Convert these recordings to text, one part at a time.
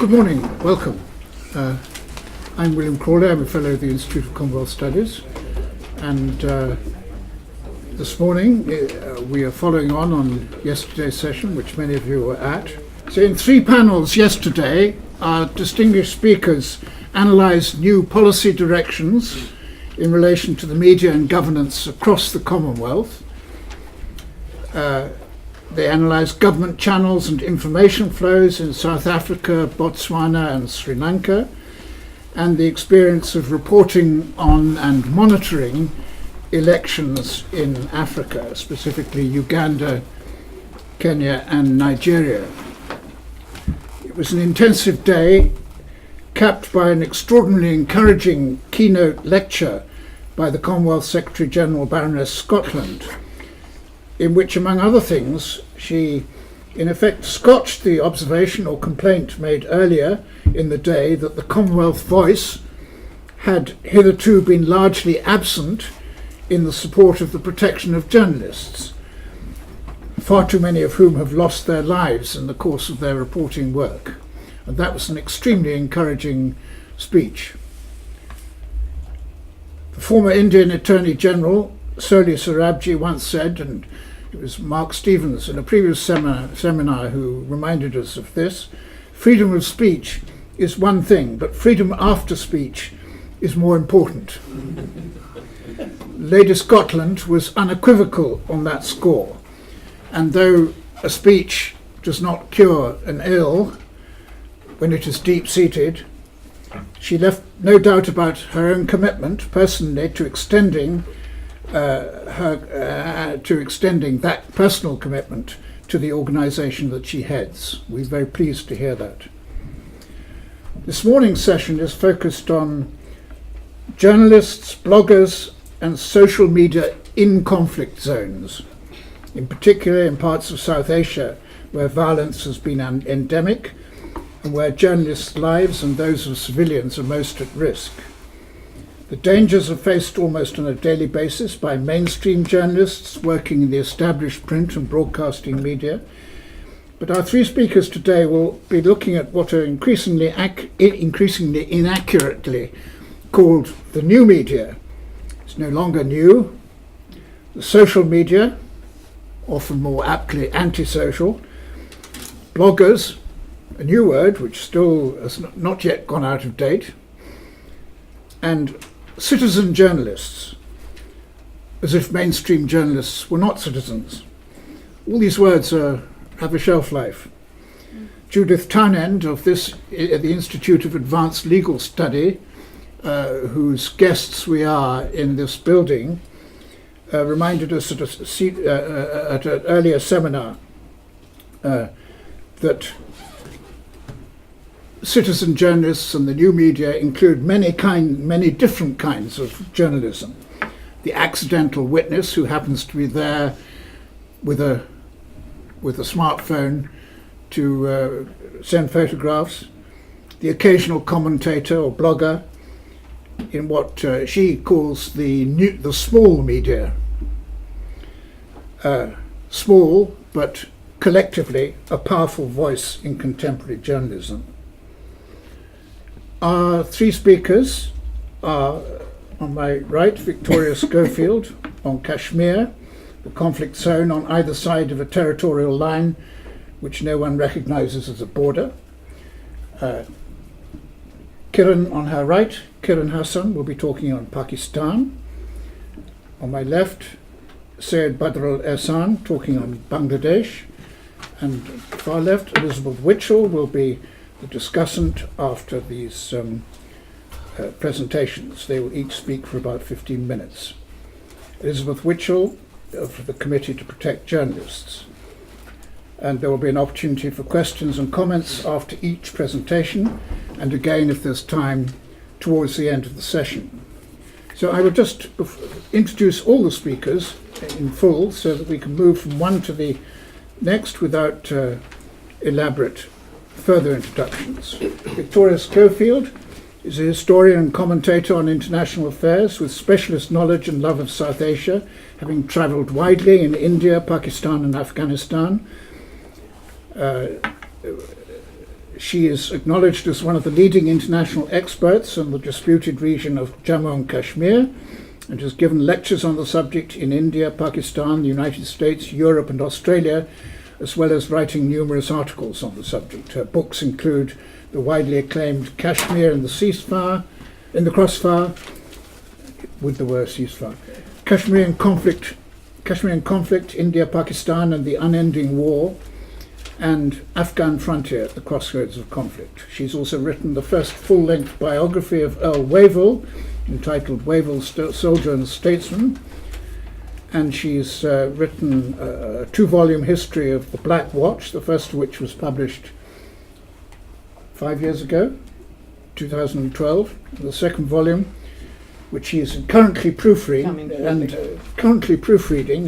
Good morning, welcome. I'm William Crawley, I'm a Fellow of the Institute of Commonwealth Studies, and this morning we are following on yesterday's session, which many of you were at. So in three panels yesterday, our distinguished speakers analysed new policy directions in relation to the media and governance across the Commonwealth. They analysed government channels and information flows in South Africa, Botswana and Sri Lanka, and the experience of reporting on and monitoring elections in Africa, specifically Uganda, Kenya and Nigeria. It was an intensive day, capped by an extraordinarily encouraging keynote lecture by the Commonwealth Secretary-General Baroness Scotland, in which, among other things, she in effect scotched the observation or complaint made earlier in the day that the Commonwealth voice had hitherto been largely absent in the support of the protection of journalists, far too many of whom have lost their lives in the course of their reporting work. And that was an extremely encouraging speech. The former Indian Attorney General, Soli Sorabji, once said, and it was Mark Stevens in a previous seminar who reminded us of this, freedom of speech is one thing, but freedom after speech is more important. Lady Scotland was unequivocal on that score, and though a speech does not cure an ill when it is deep-seated, she left no doubt about her own commitment personally to extending that personal commitment to the organisation that she heads. We're very pleased to hear that. This morning's session is focused on journalists, bloggers and social media in conflict zones, in particular in parts of South Asia where violence has been endemic and where journalists' lives and those of civilians are most at risk. The dangers are faced almost on a daily basis by mainstream journalists working in the established print and broadcasting media. But our three speakers today will be looking at what are increasingly inaccurately called the new media. It's no longer new. The social media, often more aptly antisocial. Bloggers, a new word which still has not yet gone out of date. And citizen journalists, as if mainstream journalists were not citizens. All these words have a shelf life. Judith Townend of the Institute of Advanced Legal Study, whose guests we are in this building, reminded us at an earlier seminar that citizen journalists and the new media include many different kinds of journalism. The accidental witness who happens to be there with a smartphone to send photographs. The occasional commentator or blogger in what she calls the small media. Small, but collectively a powerful voice in contemporary journalism. Our three speakers are, on my right, Victoria Schofield on Kashmir, the conflict zone on either side of a territorial line which no one recognises as a border. Kiran on her right, Kiran Hassan, will be talking on Pakistan. On my left, Syed Badrul Ahsan talking on Bangladesh. And far left, Elizabeth Witchell will be the discussant after these presentations. They will each speak for about 15 minutes. Elizabeth Witchell of the Committee to Protect Journalists. And there will be an opportunity for questions and comments after each presentation, and again, if there's time, towards the end of the session. So I will just introduce all the speakers in full so that we can move from one to the next without elaborate further introductions. Victoria Schofield is a historian and commentator on international affairs with specialist knowledge and love of South Asia, having travelled widely in India, Pakistan and Afghanistan. She is acknowledged as one of the leading international experts on the disputed region of Jammu and Kashmir, and has given lectures on the subject in India, Pakistan, the United States, Europe and Australia, as well as writing numerous articles on the subject. Her books include the widely acclaimed Kashmir in the Crossfire, with the word ceasefire, Kashmirian conflict, India, Pakistan and the Unending War, and Afghan Frontier at the Crossroads of Conflict. She's also written the first full-length biography of Earl Wavell, entitled Wavell, Soldier and Statesman, and she's written a 2-volume history of the Black Watch, the first of which was published 5 years ago, 2012, the second volume, which she is currently proofreading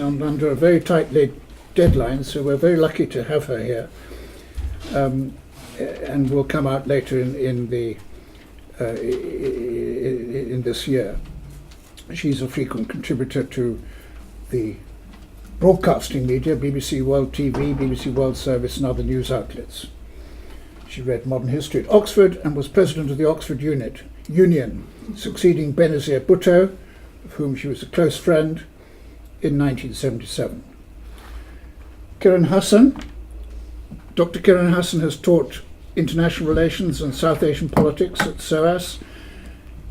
under a very tightly deadline, so we're very lucky to have her here, and will come out later in this year. She's a frequent contributor to the broadcasting media, BBC World TV, BBC World Service and other news outlets. She read modern history at Oxford and was president of the Oxford Union, succeeding Benazir Bhutto, of whom she was a close friend, in 1977. Kiran Hassan. Dr. Kiran Hassan has taught international relations and South Asian politics at SOAS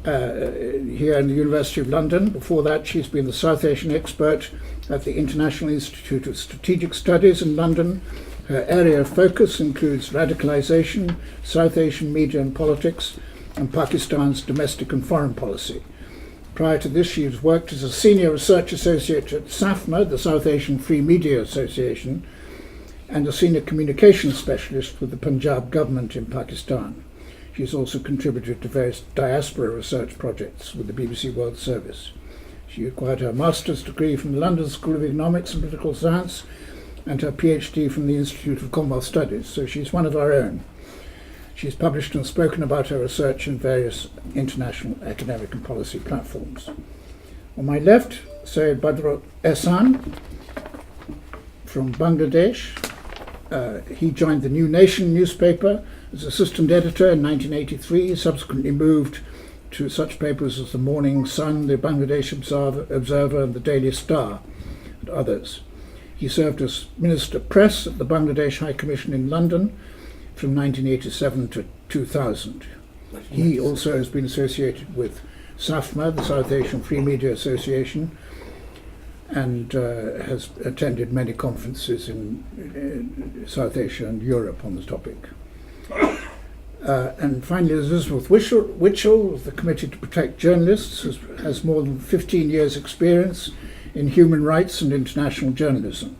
here in the University of London. Before that, she's been the South Asian expert at the International Institute of Strategic Studies in London. Her area of focus includes radicalization, South Asian media and politics, and Pakistan's domestic and foreign policy. Prior to this, she has worked as a senior research associate at SAFMA, the South Asian Free Media Association, and a senior communications specialist with the Punjab government in Pakistan. She has also contributed to various diaspora research projects with the BBC World Service. She acquired her master's degree from the London School of Economics and Political Science and her PhD from the Institute of Commonwealth Studies, so she's one of our own. She's published and spoken about her research in various international academic and policy platforms. On my left, Syed Badrul Ahsan from Bangladesh. He joined the New Nation newspaper as assistant editor in 1983, subsequently moved to such papers as the Morning Sun, the Bangladesh Observer and the Daily Star, and others. He served as Minister Press at the Bangladesh High Commission in London from 1987 to 2000. He also has been associated with SAFMA, the South Asian Free Media Association, and has attended many conferences in South Asia and Europe on the topic. And finally, Elizabeth Witchell of the Committee to Protect Journalists has more than 15 years' experience in human rights and international journalism.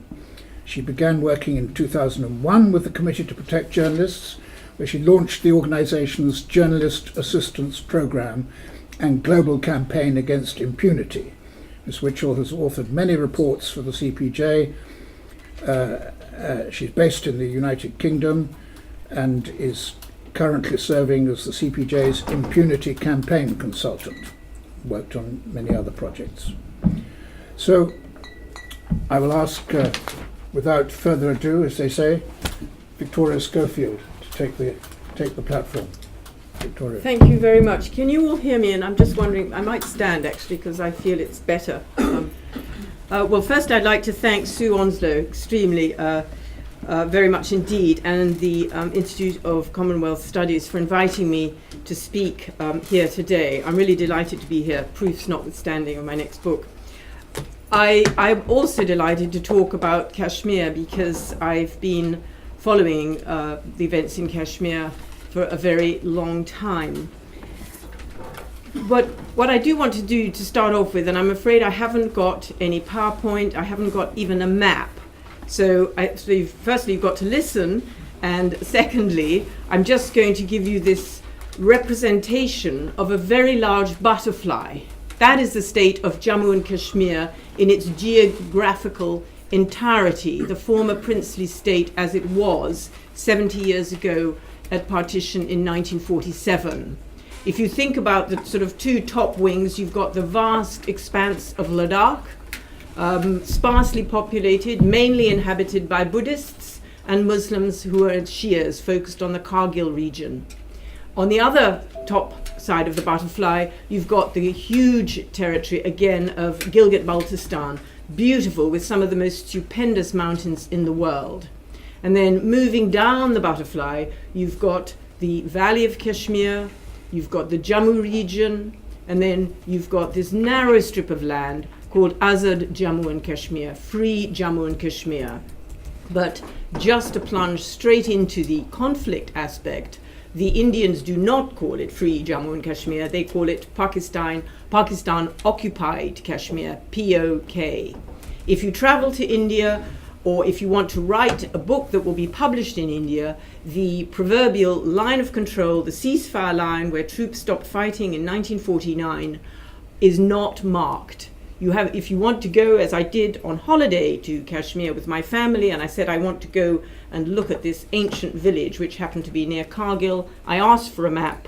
She began working in 2001 with the Committee to Protect Journalists, where she launched the organisation's Journalist Assistance Programme and Global Campaign Against Impunity. Ms. Witchell has authored many reports for the CPJ. She's based in the United Kingdom and is currently serving as the CPJ's Impunity Campaign Consultant. Worked on many other projects. So I will ask, without further ado, as they say, Victoria Schofield to take the platform. Victoria. Thank you very much. Can you all hear me? And I'm just wondering, I might stand actually because I feel it's better. Well, first I'd like to thank Sue Onslow extremely, very much indeed, and the Institute of Commonwealth Studies for inviting me to speak here today. I'm really delighted to be here, proofs notwithstanding of my next book. I'm also delighted to talk about Kashmir because I've been following the events in Kashmir for a very long time. But what I do want to do to start off with, and I'm afraid I haven't got any PowerPoint, I haven't got even a map. So firstly, you've got to listen, and secondly, I'm just going to give you this representation of a very large butterfly. That is the state of Jammu and Kashmir in its geographical entirety, the former princely state as it was 70 years ago at partition in 1947. If you think about the sort of two top wings, you've got the vast expanse of Ladakh, sparsely populated, mainly inhabited by Buddhists, and Muslims who are Shias focused on the Kargil region. On the other top side of the butterfly, you've got the huge territory again of Gilgit-Baltistan, beautiful with some of the most stupendous mountains in the world. And then moving down the butterfly, you've got the Valley of Kashmir, you've got the Jammu region, and then you've got this narrow strip of land called Azad Jammu and Kashmir, free Jammu and Kashmir. But just to plunge straight into the conflict aspect, the Indians do not call it free Jammu and Kashmir, they call it Pakistan Occupied Kashmir, POK. If you travel to India, or if you want to write a book that will be published in India, the proverbial line of control, the ceasefire line where troops stopped fighting in 1949, is not marked. If you want to go, as I did on holiday to Kashmir with my family, and I said I want to go and look at this ancient village which happened to be near Kargil, I asked for a map.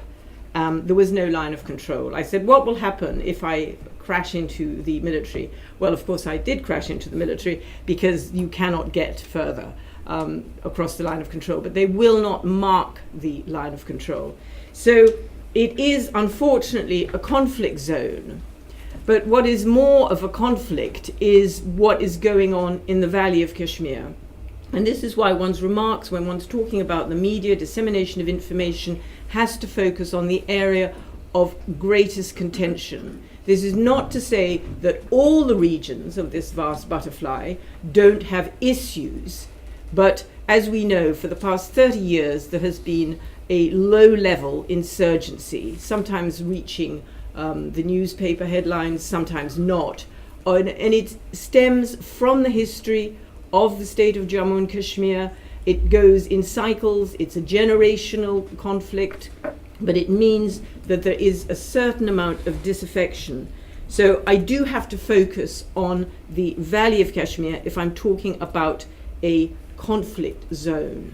There was no line of control. I said, what will happen if I crash into the military? Well, of course, I did crash into the military because you cannot get further across the line of control, but they will not mark the line of control. So it is unfortunately a conflict zone. But what is more of a conflict is what is going on in the Valley of Kashmir. And this is why one's remarks, when one's talking about the media, dissemination of information, has to focus on the area of greatest contention. This is not to say that all the regions of this vast butterfly don't have issues, but as we know, for the past 30 years, there has been a low-level insurgency, sometimes reaching the newspaper headlines, sometimes not. And it stems from the history of the state of Jammu and Kashmir. It goes in cycles, it's a generational conflict, but it means that there is a certain amount of disaffection. So I do have to focus on the Valley of Kashmir if I'm talking about a conflict zone.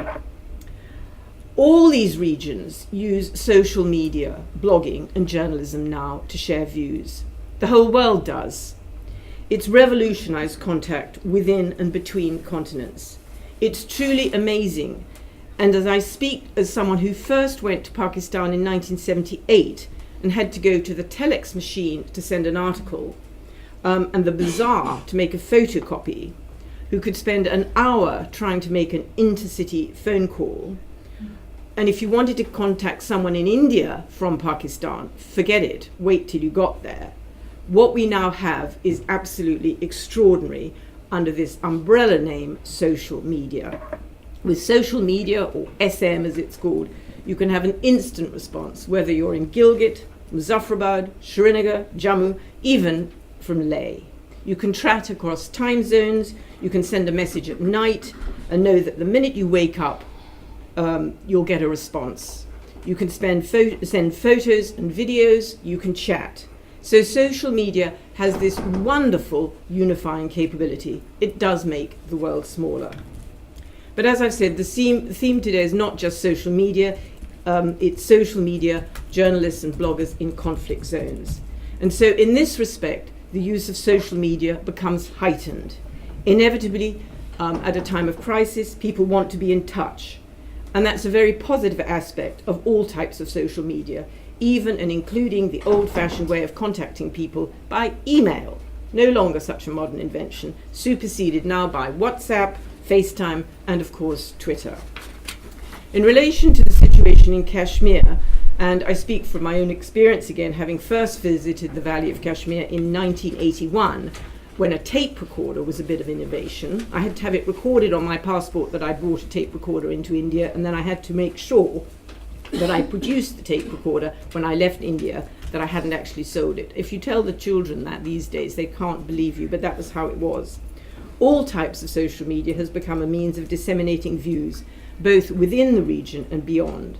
All these regions use social media, blogging and journalism now to share views. The whole world does. It's revolutionized contact within and between continents. It's truly amazing. And as I speak as someone who first went to Pakistan in 1978 and had to go to the telex machine to send an article, and the bazaar to make a photocopy, who could spend an hour trying to make an intercity phone call, and if you wanted to contact someone in India from Pakistan, forget it, wait till you got there. What we now have is absolutely extraordinary under this umbrella name, social media. With social media, or SM as it's called, you can have an instant response, whether you're in Gilgit, Muzaffarabad, Srinagar, Jammu, even from Leh. You can chat across time zones, you can send a message at night and know that the minute you wake up, you'll get a response. You can send photos and videos, you can chat. So social media has this wonderful unifying capability. It does make the world smaller. But as I've said, the theme today is not just social media, it's social media, journalists and bloggers in conflict zones. And so in this respect, the use of social media becomes heightened. Inevitably, at a time of crisis, people want to be in touch. And that's a very positive aspect of all types of social media, even and including the old-fashioned way of contacting people by email, no longer such a modern invention, superseded now by WhatsApp, FaceTime, and of course, Twitter. In relation to the situation in Kashmir, and I speak from my own experience again, having first visited the Valley of Kashmir in 1981, when a tape recorder was a bit of innovation. I had to have it recorded on my passport that I brought a tape recorder into India, and then I had to make sure that I produced the tape recorder when I left India, that I hadn't actually sold it. If you tell the children that these days, they can't believe you, but that was how it was. All types of social media has become a means of disseminating views, both within the region and beyond.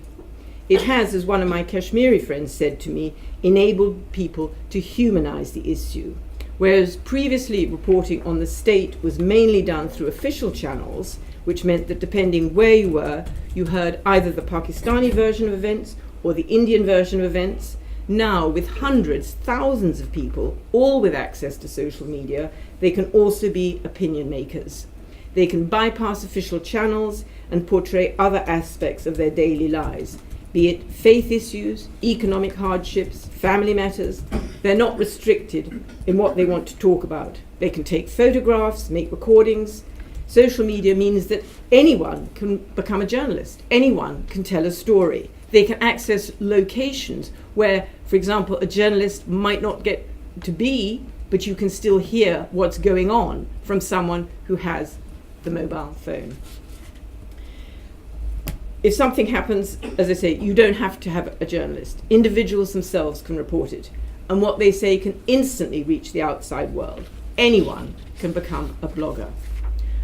It has, as one of my Kashmiri friends said to me, enabled people to humanize the issue. Whereas previously reporting on the state was mainly done through official channels, which meant that depending where you were, you heard either the Pakistani version of events or the Indian version of events. Now, with hundreds, thousands of people, all with access to social media, they can also be opinion makers. They can bypass official channels and portray other aspects of their daily lives, be it faith issues, economic hardships, family matters. They're not restricted in what they want to talk about. They can take photographs, make recordings. Social media means that anyone can become a journalist. Anyone can tell a story. They can access locations where, for example, a journalist might not get to be, but you can still hear what's going on from someone who has the mobile phone. If something happens, as I say, you don't have to have a journalist. Individuals themselves can report it. And what they say can instantly reach the outside world. Anyone can become a blogger.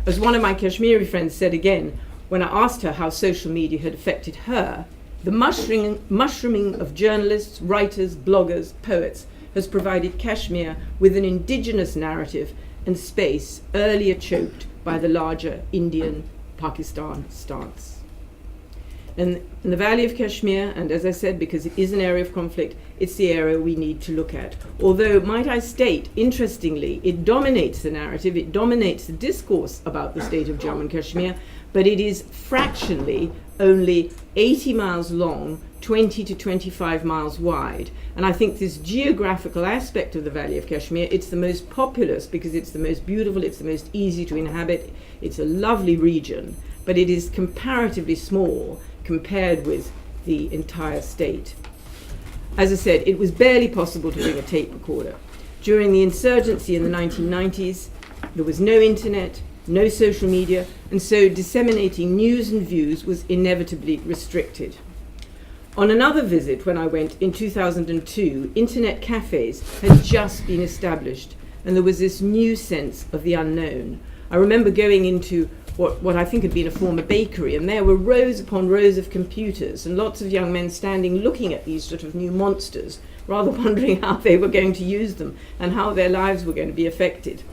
As one of my Kashmiri friends said again, when I asked her how social media had affected her, the mushrooming of journalists, writers, bloggers, poets has provided Kashmir with an indigenous narrative and space earlier choked by the larger Indian-Pakistan stance. And in the Valley of Kashmir, and as I said, because it is an area of conflict, it's the area we need to look at. Although, might I state, interestingly, it dominates the narrative, it dominates the discourse about the state of Jammu and Kashmir, but it is fractionally only 80 miles long, 20 to 25 miles wide. And I think this geographical aspect of the Valley of Kashmir, it's the most populous because it's the most beautiful, it's the most easy to inhabit, it's a lovely region, but it is comparatively small compared with the entire state. As I said, it was barely possible to bring a tape recorder. During the insurgency in the 1990s, there was no internet, no social media, and so disseminating news and views was inevitably restricted. On another visit when I went in 2002, internet cafes had just been established, and there was this new sense of the unknown. I remember going into what I think had been a former bakery, and there were rows upon rows of computers and lots of young men standing looking at these sort of new monsters, rather wondering how they were going to use them and how their lives were going to be affected.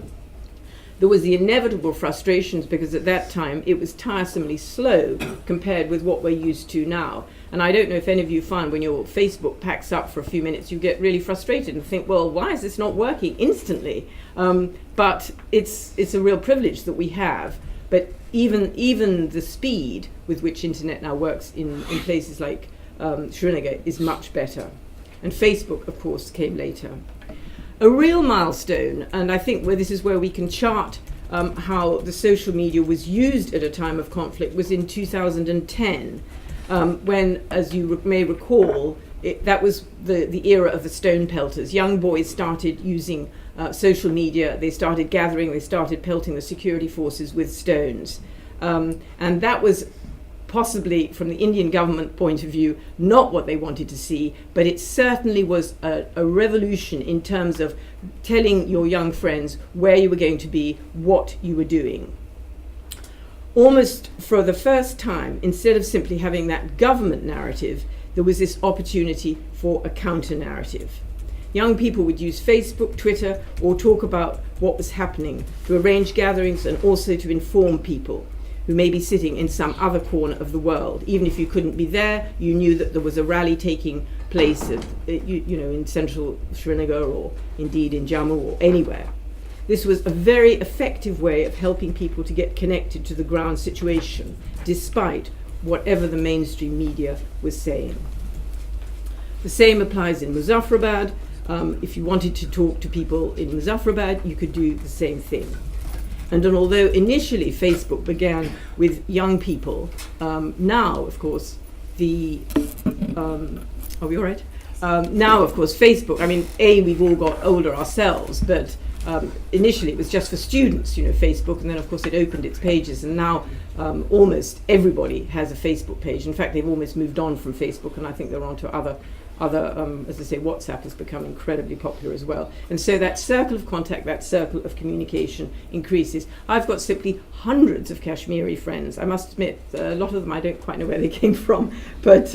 There was the inevitable frustrations because at that time it was tiresomely slow compared with what we're used to now. And I don't know if any of you find when your Facebook packs up for a few minutes, you get really frustrated and think, well, why is this not working instantly? But it's a real privilege that we have. But even the speed with which internet now works in places like Srinagar is much better. And Facebook, of course, came later. A real milestone, and I think this is where we can chart how the social media was used at a time of conflict, was in 2010, when, as you may recall, that was the era of the stone pelters. Young boys started using social media, they started gathering, they started pelting the security forces with stones. And that was possibly, from the Indian government point of view, not what they wanted to see, but it certainly was a revolution in terms of telling your young friends where you were going to be, what you were doing. Almost for the first time, instead of simply having that government narrative, there was this opportunity for a counter-narrative. Young people would use Facebook, Twitter, or talk about what was happening to arrange gatherings and also to inform people who may be sitting in some other corner of the world. Even if you couldn't be there, you knew that there was a rally taking place in central Srinagar or indeed in Jammu or anywhere. This was a very effective way of helping people to get connected to the ground situation, despite whatever the mainstream media was saying. The same applies in Muzaffarabad. If you wanted to talk to people in Muzaffarabad, you could do the same thing. And although initially Facebook began with young people, now, of course, are we all right? Now, of course, Facebook, we've all got older ourselves, but initially it was just for students, Facebook, and then, of course, it opened its pages, and now almost everybody has a Facebook page. In fact, they've almost moved on from Facebook, and I think they're on to other, as I say, WhatsApp has become incredibly popular as well. And so that circle of contact, that circle of communication increases. I've got simply hundreds of Kashmiri friends. I must admit, a lot of them I don't quite know where they came from, but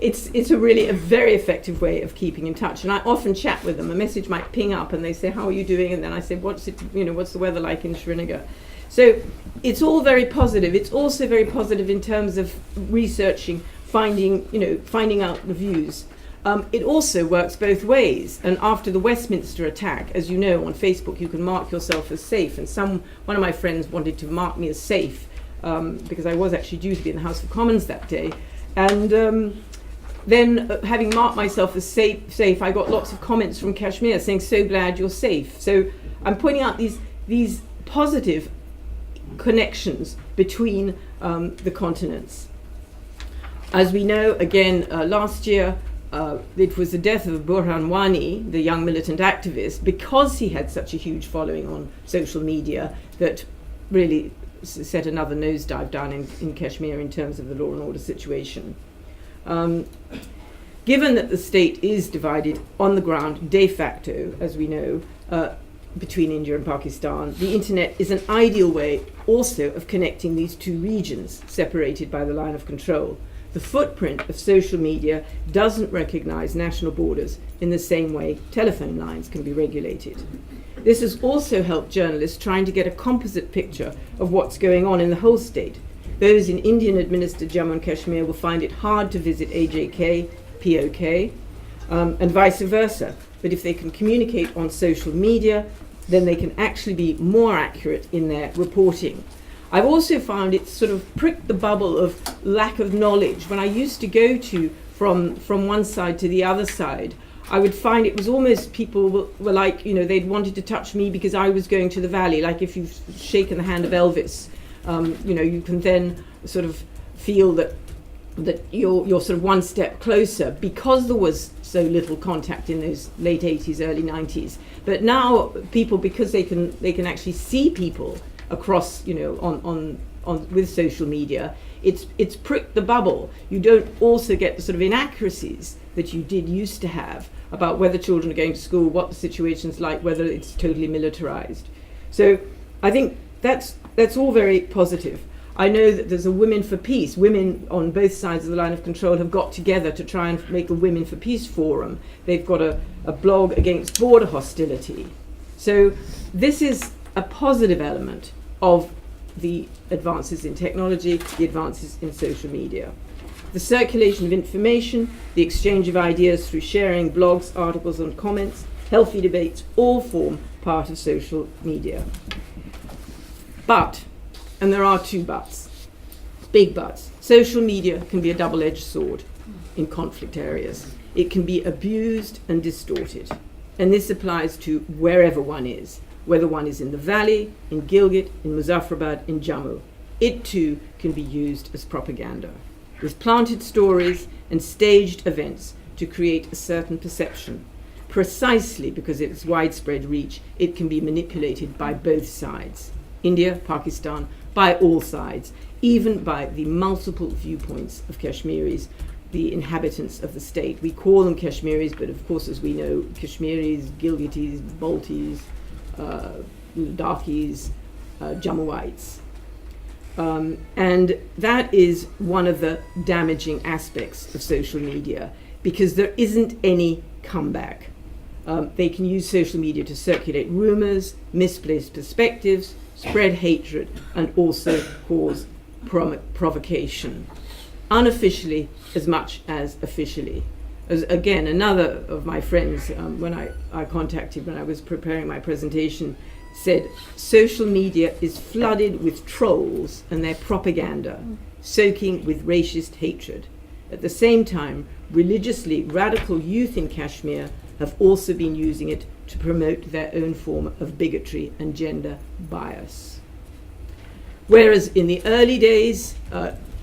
it's a very effective way of keeping in touch. And I often chat with them. A message might ping up and they say, how are you doing? And then I say, what's the weather like in Srinagar? So it's all very positive. It's also very positive in terms of researching, finding out reviews. It also works both ways. And after the Westminster attack, as you know, on Facebook, you can mark yourself as safe. And one of my friends wanted to mark me as safe because I was actually due to be in the House of Commons that day. And then, having marked myself as safe, I got lots of comments from Kashmir saying, "So glad you're safe." So I'm pointing out these positive connections between the continents. As we know, again, last year, it was the death of Burhan Wani, the young militant activist, because he had such a huge following on social media that really set another nosedive down in Kashmir in terms of the law and order situation. Given that the state is divided on the ground de facto, as we know, between India and Pakistan, the internet is an ideal way also of connecting these two regions separated by the line of control. The footprint of social media doesn't recognize national borders in the same way telephone lines can be regulated. This has also helped journalists trying to get a composite picture of what's going on in the whole state. Those in Indian-administered Jammu and Kashmir will find it hard to visit AJK, POK, and vice versa. But if they can communicate on social media, then they can actually be more accurate in their reporting. I've also found it sort of pricked the bubble of lack of knowledge. When I used to go to from one side to the other side, I would find it was almost people were like, they'd wanted to touch me because I was going to the valley. Like if you've shaken the hand of Elvis, you can then sort of feel that you're sort of one step closer because there was so little contact in those late 80s, early 90s. But now people, because they can actually see people across, on with social media, it's pricked the bubble. You don't also get the sort of inaccuracies that you did used to have about whether children are going to school, what the situation's like, whether it's totally militarized. So I think that's all very positive. I know that there's a Women for Peace. Women on both sides of the line of control have got together to try and make a Women for Peace forum. They've got a blog against border hostility. So this is a positive element of the advances in technology, the advances in social media. The circulation of information, the exchange of ideas through sharing, blogs, articles and comments, healthy debates, all form part of social media. But, and there are two buts, big buts, social media can be a double-edged sword in conflict areas. It can be abused and distorted. And this applies to wherever one is, whether one is in the valley, in Gilgit, in Muzaffarabad, in Jammu. It too can be used as propaganda, with planted stories and staged events to create a certain perception. Precisely because of its widespread reach, it can be manipulated by both sides. India, Pakistan, by all sides, even by the multiple viewpoints of Kashmiris, the inhabitants of the state. We call them Kashmiris, but of course, as we know, Kashmiris, Gilgitis, Baltis, Ladakis, Jammuites. And that is one of the damaging aspects of social media, because there isn't any comeback. They can use social media to circulate rumors, misplaced perspectives, spread hatred, and also cause provocation, unofficially as much as officially. As again, another of my friends, when I contacted when I was preparing my presentation, said social media is flooded with trolls and their propaganda, soaking with racist hatred. At the same time, religiously radical youth in Kashmir have also been using it to promote their own form of bigotry and gender bias. Whereas in the early days,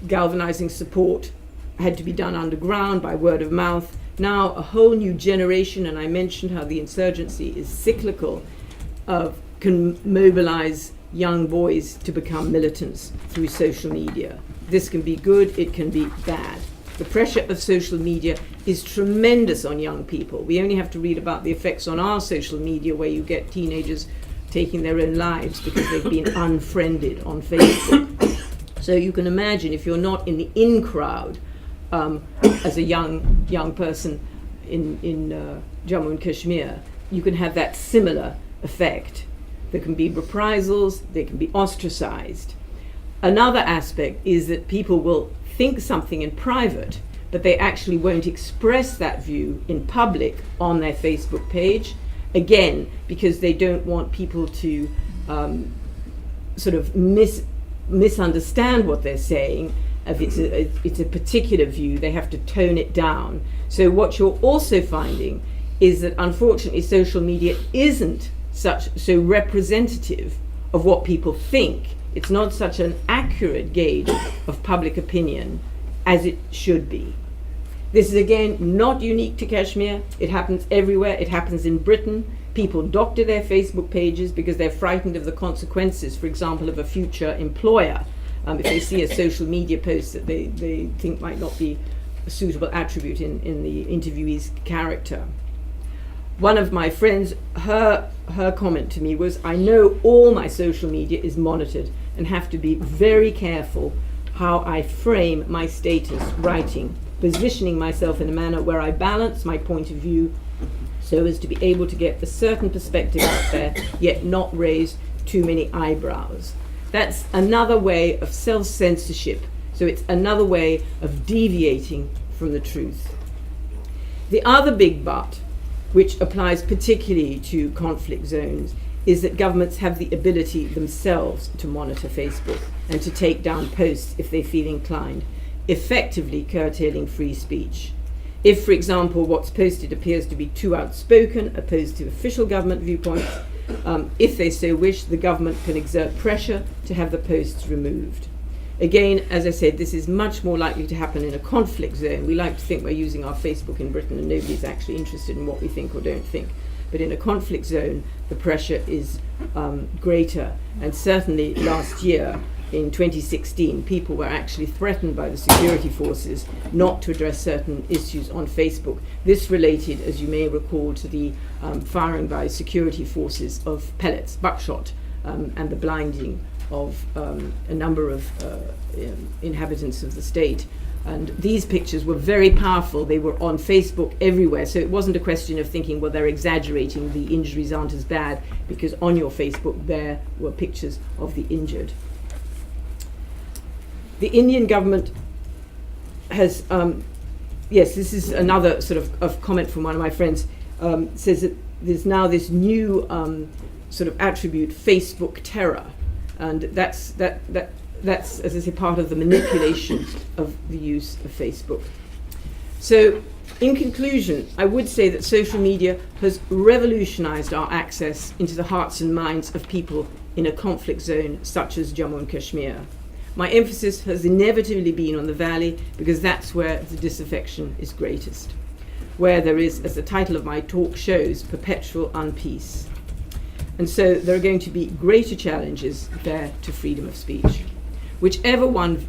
galvanizing support had to be done underground by word of mouth, now a whole new generation, and I mentioned how the insurgency is cyclical, can mobilize young boys to become militants through social media. This can be good, it can be bad. The pressure of social media is tremendous on young people. We only have to read about the effects on our social media, where you get teenagers taking their own lives because they've been unfriended on Facebook. So you can imagine, if you're not in the in crowd as a young person in Jammu and Kashmir, you can have that similar effect. There can be reprisals, they can be ostracized. Another aspect is that people will think something in private, but they actually won't express that view in public on their Facebook page, again, because they don't want people to sort of misunderstand what they're saying. If it's a particular view, they have to tone it down. So what you're also finding is that unfortunately social media isn't so representative of what people think. It's not such an accurate gauge of public opinion as it should be. This is again not unique to Kashmir. It happens everywhere. It happens in Britain. People doctor their Facebook pages because they're frightened of the consequences, for example, of a future employer. If they see a social media post that they think might not be a suitable attribute in the interviewee's character. One of my friends, her comment to me was, I know all my social media is monitored and have to be very careful how I frame my status writing, positioning myself in a manner where I balance my point of view so as to be able to get a certain perspective out there, yet not raise too many eyebrows. That's another way of self-censorship. So it's another way of deviating from the truth. The other big but, which applies particularly to conflict zones, is that governments have the ability themselves to monitor Facebook and to take down posts if they feel inclined, effectively curtailing free speech. If, for example, what's posted appears to be too outspoken opposed to official government viewpoints, if they so wish, the government can exert pressure to have the posts removed. Again, as I said, this is much more likely to happen in a conflict zone. We like to think we're using our Facebook in Britain and nobody's actually interested in what we think or don't think. But in a conflict zone, the pressure is greater. And certainly last year, in 2016, people were actually threatened by the security forces not to address certain issues on Facebook. This related, as you may recall, to the firing by security forces of pellets, buckshot, and the blinding of a number of inhabitants of the state. And these pictures were very powerful. They were on Facebook everywhere. So it wasn't a question of thinking, well, they're exaggerating, the injuries aren't as bad, because on your Facebook there were pictures of the injured. The Indian government has, yes, this is another sort of comment from one of my friends, says that there's now this new sort of attribute, Facebook terror. And that's, as I say, part of the manipulation of the use of Facebook. So, in conclusion, I would say that social media has revolutionized our access into the hearts and minds of people in a conflict zone such as Jammu and Kashmir. My emphasis has inevitably been on the valley because that's where the disaffection is greatest, where there is, as the title of my talk shows, perpetual unpeace. And so there are going to be greater challenges there to freedom of speech. Whichever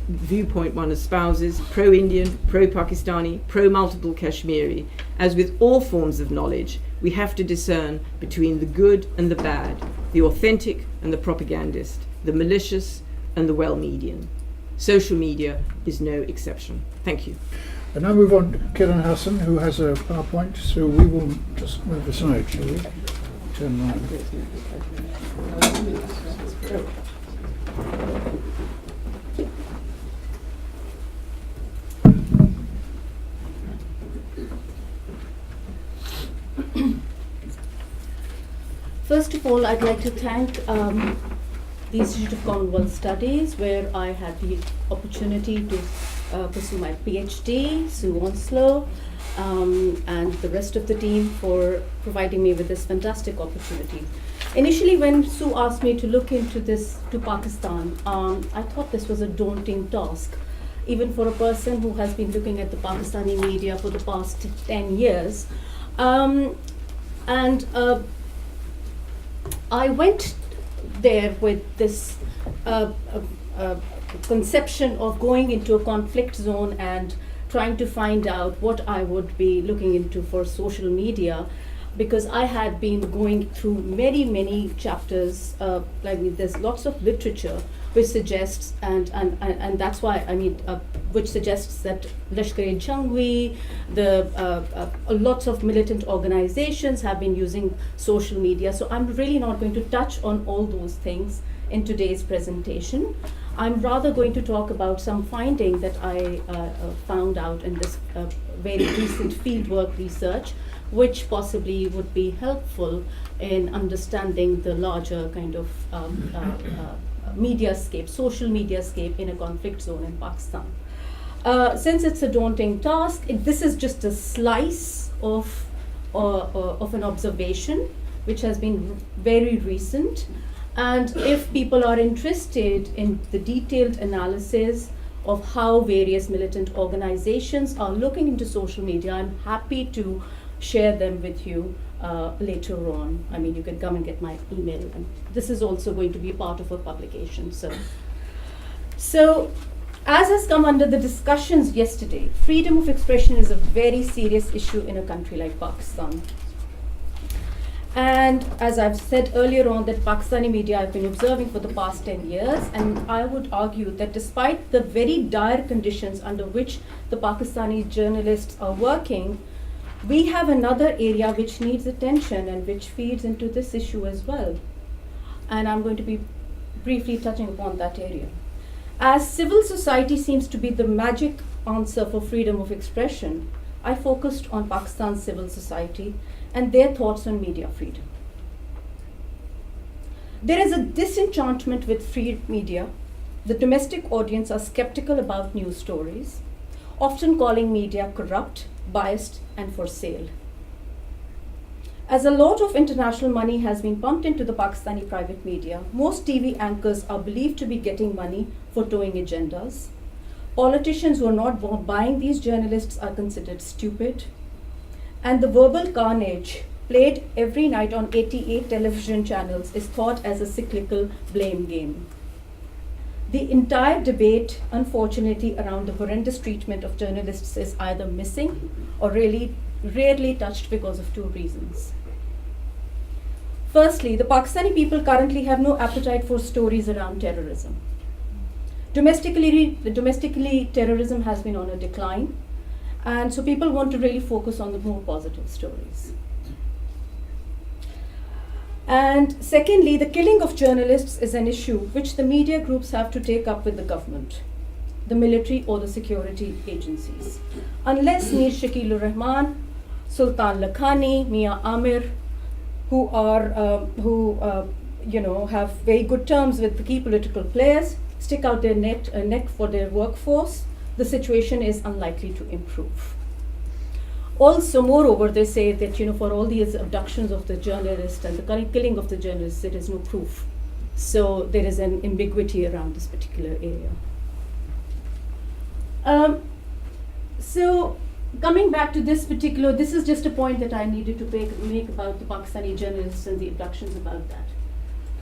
viewpoint one espouses, pro-Indian, pro-Pakistani, pro-multiple Kashmiri, as with all forms of knowledge, we have to discern between the good and the bad, the authentic and the propagandist, the malicious and the well-median. Social media is no exception. Thank you. And now move on to Kiran Hassan, who has a PowerPoint, so we will just move aside, shall we? Turn around. First of all, I'd like to thank the Institute of Commonwealth Studies, where I had the opportunity to pursue my PhD, Sue Onslow, and the rest of the team for providing me with this fantastic opportunity. Initially, when Sue asked me to look into this, to Pakistan, I thought this was a daunting task, even for a person who has been looking at the Pakistani media for the past 10 years. I went there with this conception of going into a conflict zone and trying to find out what I would be looking into for social media, because I had been going through many chapters. There's lots of literature which suggests, and that's why which suggests that Lashkar-e-Jhangvi, lots of militant organizations have been using social media. So I'm really not going to touch on all those things in today's presentation. I'm rather going to talk about some finding that I found out in this very recent fieldwork research, which possibly would be helpful in understanding the larger kind of mediascape, social mediascape in a conflict zone in Pakistan. Since it's a daunting task, this is just a slice of an observation which has been very recent. And if people are interested in the detailed analysis of how various militant organizations are looking into social media, I'm happy to share them with you later on. I mean, you can come and get my email, and this is also going to be part of a publication. So as has come under the discussions yesterday, freedom of expression is a very serious issue in a country like Pakistan. And as I've said earlier on, that Pakistani media I've been observing for the past 10 years, and I would argue that despite the very dire conditions under which the Pakistani journalists are working, we have another area which needs attention and which feeds into this issue as well. And I'm going to be briefly touching upon that area. As civil society seems to be the magic answer for freedom of expression, I focused on Pakistan's civil society and their thoughts on media freedom. There is a disenchantment with free media. The domestic audience are skeptical about news stories, often calling media corrupt, biased, and for sale. As a lot of international money has been pumped into the Pakistani private media, most TV anchors are believed to be getting money for towing agendas. Politicians who are not buying these journalists are considered stupid. And the verbal carnage played every night on 88 television channels is thought as a cyclical blame game. The entire debate, unfortunately, around the horrendous treatment of journalists is either missing or really rarely touched because of two reasons. Firstly, the Pakistani people currently have no appetite for stories around terrorism. Domestically, terrorism has been on a decline, and so people want to really focus on the more positive stories. And secondly, the killing of journalists is an issue which the media groups have to take up with the government, the military, or the security agencies. Unless Mir Shakilur Rahman, Sultan Lakhani, Mia Amir, who have very good terms with the key political players, stick out their neck for their workforce, the situation is unlikely to improve. Also, moreover, they say that for all these abductions of the journalists and the killing of the journalists, there is no proof. So there is an ambiguity around this particular area. So coming back to this is just a point that I needed to make about the Pakistani journalists and the abductions about that.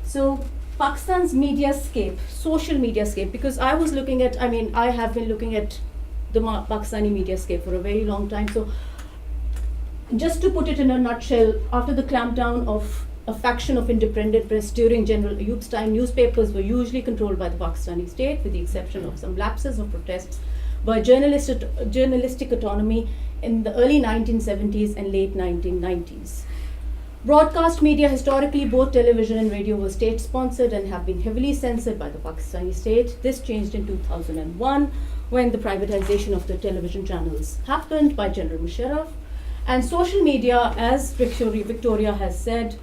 So Pakistan's mediascape, social mediascape, because I have been looking at the Pakistani mediascape for a very long time. So just to put it in a nutshell, after the clampdown of a faction of independent press during General Ayub's time, newspapers were usually controlled by the Pakistani state, with the exception of some lapses of protests by journalistic autonomy in the early 1970s and late 1990s. Broadcast media, historically both television and radio, were state-sponsored and have been heavily censored by the Pakistani state. This changed in 2001 when the privatization of the television channels happened by General Musharraf. And social media, as Victoria has said,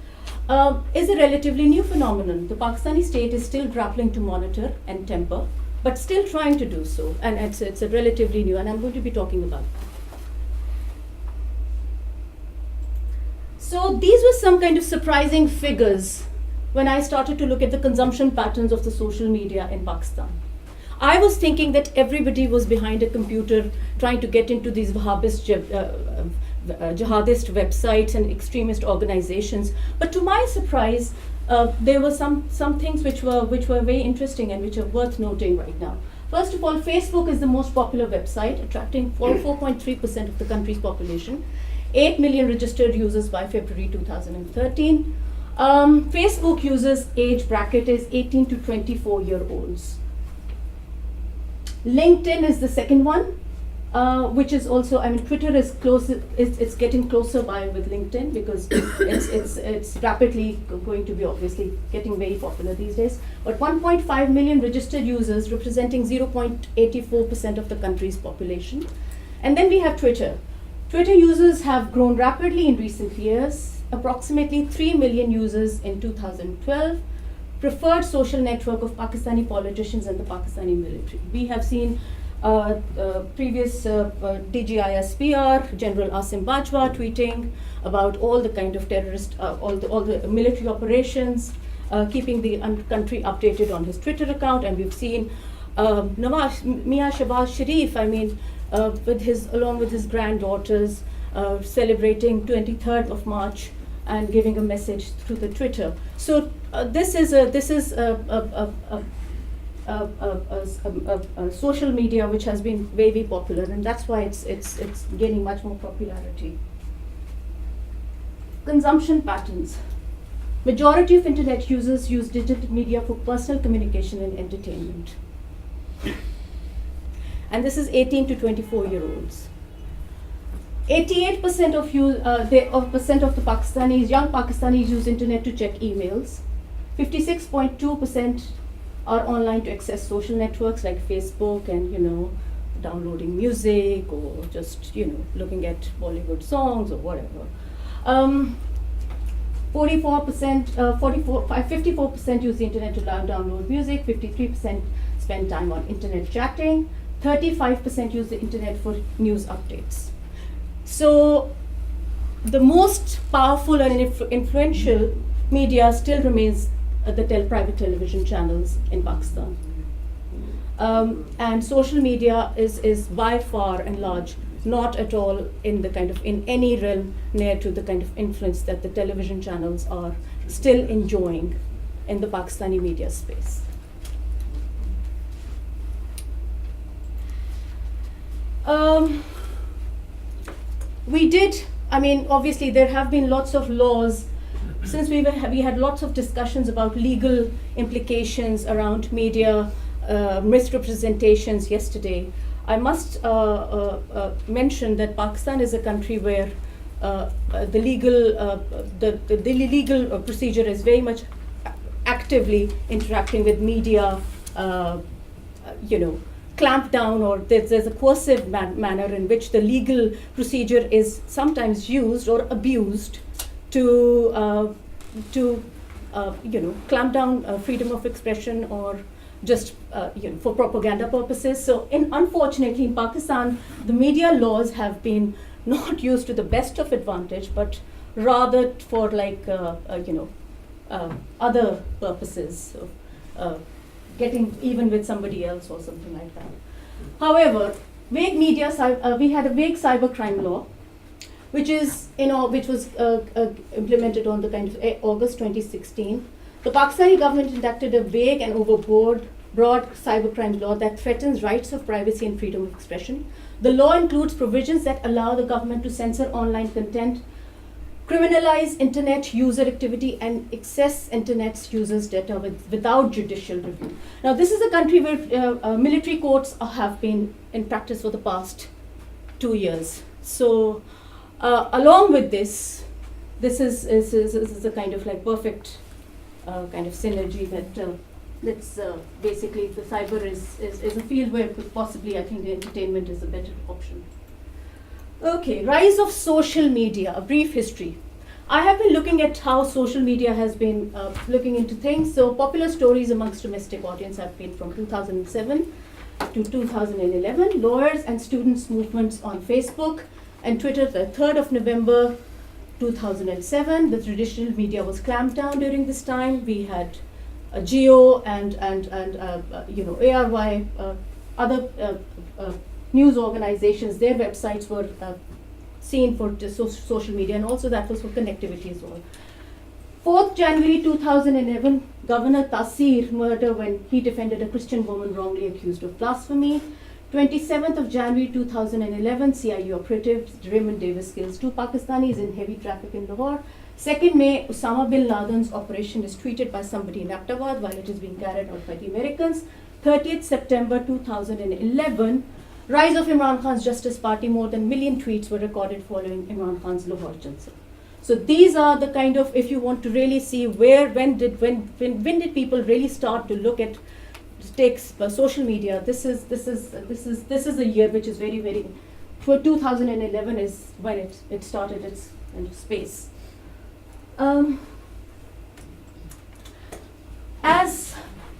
is a relatively new phenomenon. The Pakistani state is still grappling to monitor and temper, but still trying to do so. And it's a relatively new, and I'm going to be talking about that. So these were some kind of surprising figures when I started to look at the consumption patterns of the social media in Pakistan. I was thinking that everybody was behind a computer trying to get into these jihadist websites and extremist organizations. But to my surprise, there were some things which were very interesting and which are worth noting right now. First of all, Facebook is the most popular website, attracting 4.3% of the country's population. 8 million registered users by February 2013. Facebook users age bracket is 18 to 24-year-olds. LinkedIn is the second one. which is also, I mean, Twitter is close. It's getting closer by with LinkedIn because it's rapidly going to be obviously getting very popular these days. But 1.5 million registered users, representing 0.84% of the country's population. And then we have Twitter. Twitter users have grown rapidly in recent years. Approximately 3 million users in 2012. Preferred social network of Pakistani politicians and the Pakistani military. We have seen previous DGISPR, General Asim Bajwa, tweeting about all the kind of terrorist, all the military operations, keeping the country updated on his Twitter account. And we've seen Mia Shahbaz Sharif, I mean, along with his granddaughters, celebrating 23rd of March and giving a message through the Twitter. So this is a social media which has been very popular, and that's why it's gaining much more popularity. Consumption patterns. Majority of internet users use digital media for personal communication and entertainment. And this is 18 to 24-year-olds. 88% of the Pakistanis, young Pakistanis, use internet to check emails. 56.2% are online to access social networks like Facebook and downloading music or just looking at Bollywood songs or whatever. 54% use the internet to download music. 53% spend time on internet chatting. 35% use the internet for news updates. So the most powerful and influential media still remains the private television channels in Pakistan. And social media is by far and large not at all in any realm near to the kind of influence that the television channels are still enjoying in the Pakistani media space. Obviously there have been lots of laws since we had lots of discussions about legal implications around media misrepresentations yesterday. I must mention that Pakistan is a country where the legal procedure is very much actively interacting with media, clamp down, or there's a coercive manner in which the legal procedure is sometimes used or abused to clamp down freedom of expression or just for propaganda purposes. So unfortunately in Pakistan, the media laws have been not used to the best of advantage, but rather for other purposes of getting even with somebody else or something like that. However, we had a vague cybercrime law, which was implemented on the kind of August 2016. The Pakistani government enacted a vague and broad cybercrime law that threatens rights of privacy and freedom of expression. The law includes provisions that allow the government to censor online content, criminalize internet user activity, and access internet users' data without judicial review. Now, this is a country where military courts have been in practice for the past 2 years. So, along with this is a kind of perfect kind of synergy that's basically the cyber is a field where possibly I think the entertainment is a better option. Okay, rise of social media, a brief history. I have been looking at how social media has been looking into things. So popular stories amongst domestic audience have been from 2007 to 2011. Lawyers and students movements on Facebook and Twitter, the 3rd of November 2007. The traditional media was clamped down during this time. We had Geo and ARY, other news organizations, their websites were seen for social media, and also that was for connectivity as well. 4th January 2011, Governor Tasir murder when he defended a Christian woman wrongly accused of blasphemy. 27th of January 2011, CIU operative Raymond Davis kills 2 Pakistanis in heavy traffic in Lahore. 2nd May, Osama bin Laden's operation is tweeted by somebody in Abbottabad while it is being carried out by the Americans. 30th September 2011, Rise of Imran Khan's Justice Party, more than 1 million tweets were recorded following Imran Khan's Lahore Jalsa. So these are the kind of, if you want to really see when did people really start to look at social media, this is a year which is very, very, for 2011 is when it started its kind of space. As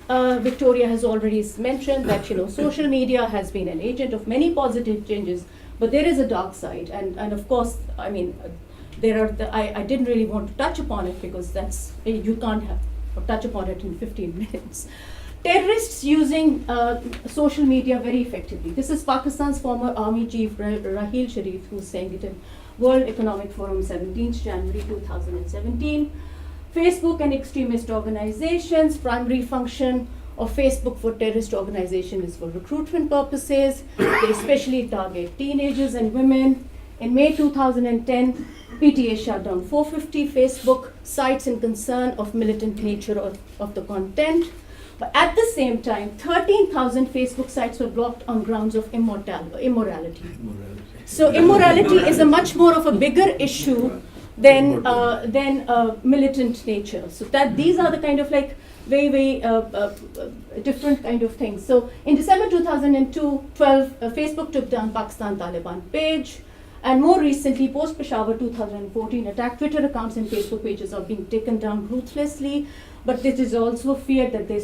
Victoria has already mentioned, that social media has been an agent of many positive changes, but there is a dark side, and of course, I mean, I didn't really want to touch upon it because you can't touch upon it in 15 minutes. Terrorists using social media very effectively. This is Pakistan's former Army Chief Raheel Sharif, who's saying it in World Economic Forum 17th January 2017. Facebook and extremist organizations. Primary function of Facebook for terrorist organization is for recruitment purposes. They especially target teenagers and women. In May 2010, PTA shut down 450 Facebook sites in concern of militant nature of the content. But at the same time, 13,000 Facebook sites were blocked on grounds of immorality. So immorality is a much more of a bigger issue than militant nature. So these are the kind of like very, very different kind of things. So in December 2012, Facebook took down Pakistan Taliban page. And more recently, post-Peshawar 2014, attack Twitter accounts and Facebook pages are being taken down ruthlessly. But it is also feared that they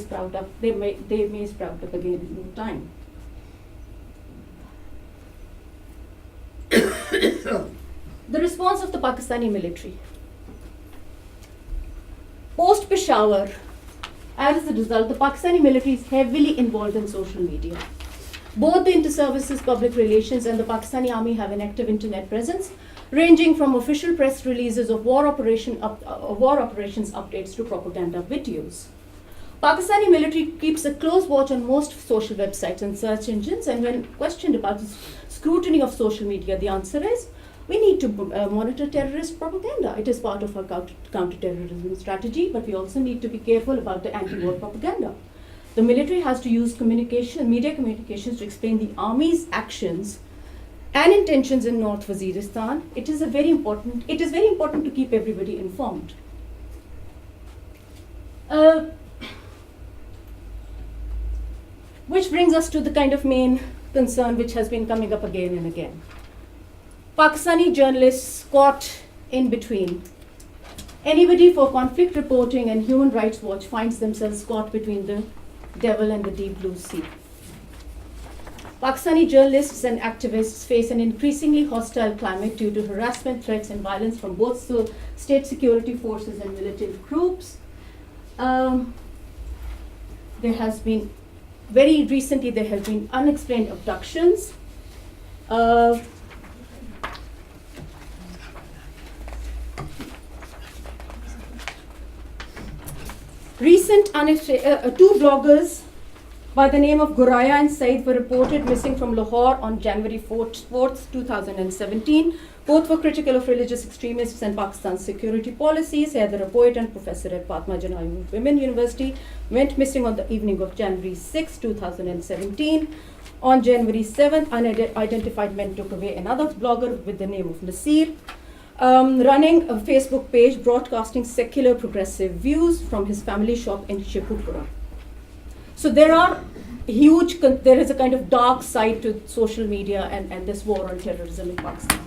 may sprout up again in no time. The response of the Pakistani military. Post-Peshawar, as a result, the Pakistani military is heavily involved in social media. Both the Inter-Services Public Relations and the Pakistani Army have an active internet presence, ranging from official press releases of war operations updates to propaganda videos. Pakistani military keeps a close watch on most social websites and search engines, and when questioned about the scrutiny of social media, the answer is, we need to monitor terrorist propaganda. It is part of our counter-terrorism strategy, but we also need to be careful about the anti-war propaganda. The military has to use media communications to explain the army's actions and intentions in North Waziristan. It is very important to keep everybody informed. Which brings us to the kind of main concern which has been coming up again and again. Pakistani journalists caught in between. Anybody for conflict reporting and Human Rights Watch finds themselves caught between the devil and the deep blue sea. Pakistani journalists and activists face an increasingly hostile climate due to harassment, threats, and violence from both state security forces and militant groups. Very recently, there have been unexplained abductions. Two bloggers by the name of Guraya and Syed were reported missing from Lahore on January 4th, 2017. Both were critical of religious extremists and Pakistan's security policies. Syed, a poet and professor at Fatma Janai Women University, went missing on the evening of January 6, 2017. On January 7th, unidentified men took away another blogger with the name of Nasir, running a Facebook page broadcasting secular progressive views from his family shop in Sheikhupura. So there is a kind of dark side to social media and this war on terrorism in Pakistan.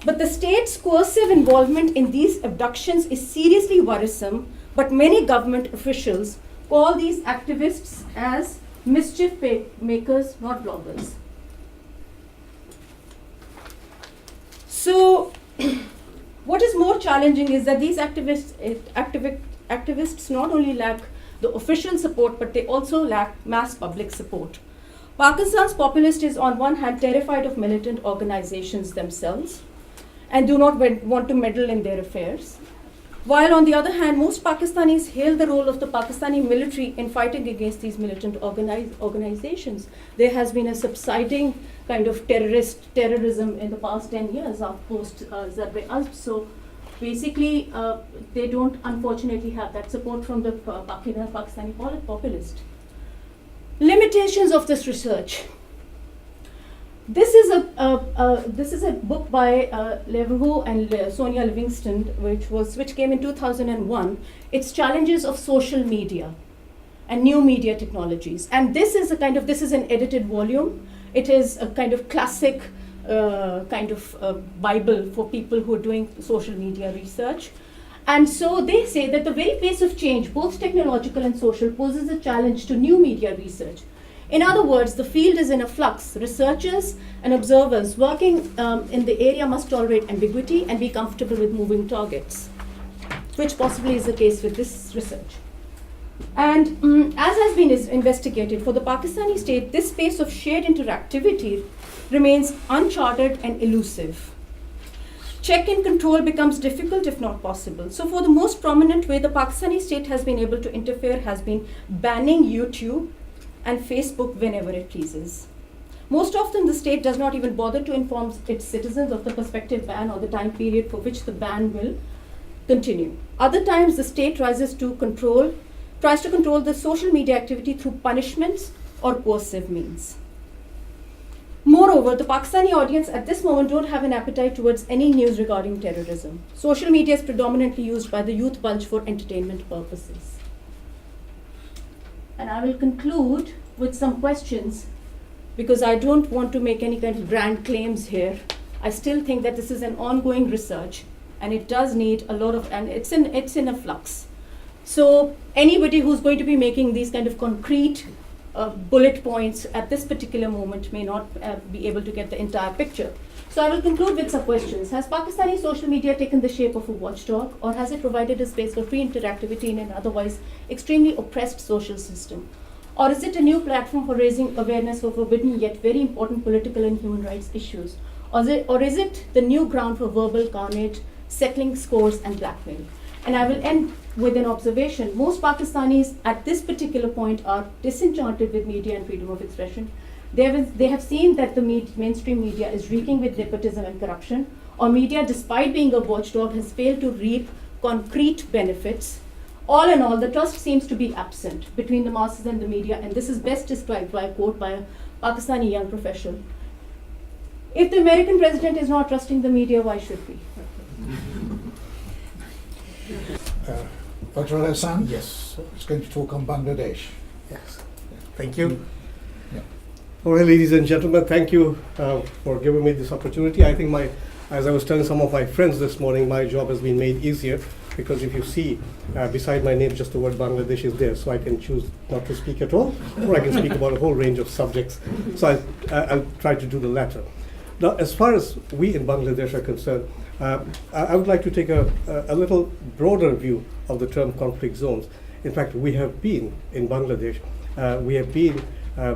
But the state's coercive involvement in these abductions is seriously worrisome, but many government officials call these activists as mischief makers, not bloggers. So what is more challenging is that these activists not only lack the official support, but they also lack mass public support. Pakistan's populace is on one hand terrified of militant organizations themselves and do not want to meddle in their affairs, while on the other hand, most Pakistanis hail the role of the Pakistani military in fighting against these militant organizations. There has been a subsiding kind of terrorism in the past 10 years post Zarb-e-Azb. So basically, they don't unfortunately have that support from the Pakistani populist. Limitations of this research. this is a book by Leverhulme and Sonia Livingston, which came in 2001. It's Challenges of Social Media and New Media Technologies. And this is an edited volume. It is a kind of classic Bible for people who are doing social media research. And so they say that the very pace of change, both technological and social, poses a challenge to new media research. In other words, the field is in a flux. Researchers and observers working in the area must tolerate ambiguity and be comfortable with moving targets, which possibly is the case with this research. And as has been investigated, for the Pakistani state, this space of shared interactivity remains uncharted and elusive. Check and control becomes difficult, if not possible. So for the most prominent way the Pakistani state has been able to interfere has been banning YouTube and Facebook whenever it pleases. Most often the state does not even bother to inform its citizens of the prospective ban or the time period for which the ban will continue. Other times the state tries to control the social media activity through punishments or coercive means. Moreover, the Pakistani audience at this moment don't have an appetite towards any news regarding terrorism. Social media is predominantly used by the youth bulge for entertainment purposes. And I will conclude with some questions because I don't want to make any kind of grand claims here. I still think that this is an ongoing research and it does need a lot of, and it's in a flux. So anybody who's going to be making these kind of concrete bullet points at this particular moment may not be able to get the entire picture. So I will conclude with some questions. Has Pakistani social media taken the shape of a watchdog, or has it provided a space for free interactivity in an otherwise extremely oppressed social system? Or is it a new platform for raising awareness of forbidden yet very important political and human rights issues? Or is it the new ground for verbal carnage, settling scores and blackmail? And I will end with an observation. Most Pakistanis at this particular point are disenchanted with media and freedom of expression. They have seen that the mainstream media is reeking with nepotism and corruption, or media, despite being a watchdog, has failed to reap concrete benefits. All in all, the trust seems to be absent between the masses and the media, and this is best described by a quote by a Pakistani young professional. If the American president is not trusting the media, why should we? Badrul Hassan? Yes. Is going to talk on Bangladesh. Yes. Thank you. Yeah. All right, ladies and gentlemen, thank you for giving me this opportunity. I think as I was telling some of my friends this morning, my job has been made easier because if you see beside my name just the word Bangladesh is there, so I can choose not to speak at all, or I can speak about a whole range of subjects. So I'll try to do the latter. Now, as far as we in Bangladesh are concerned, I would like to take a little broader view of the term conflict zones. In fact, we have been in Bangladesh, we have been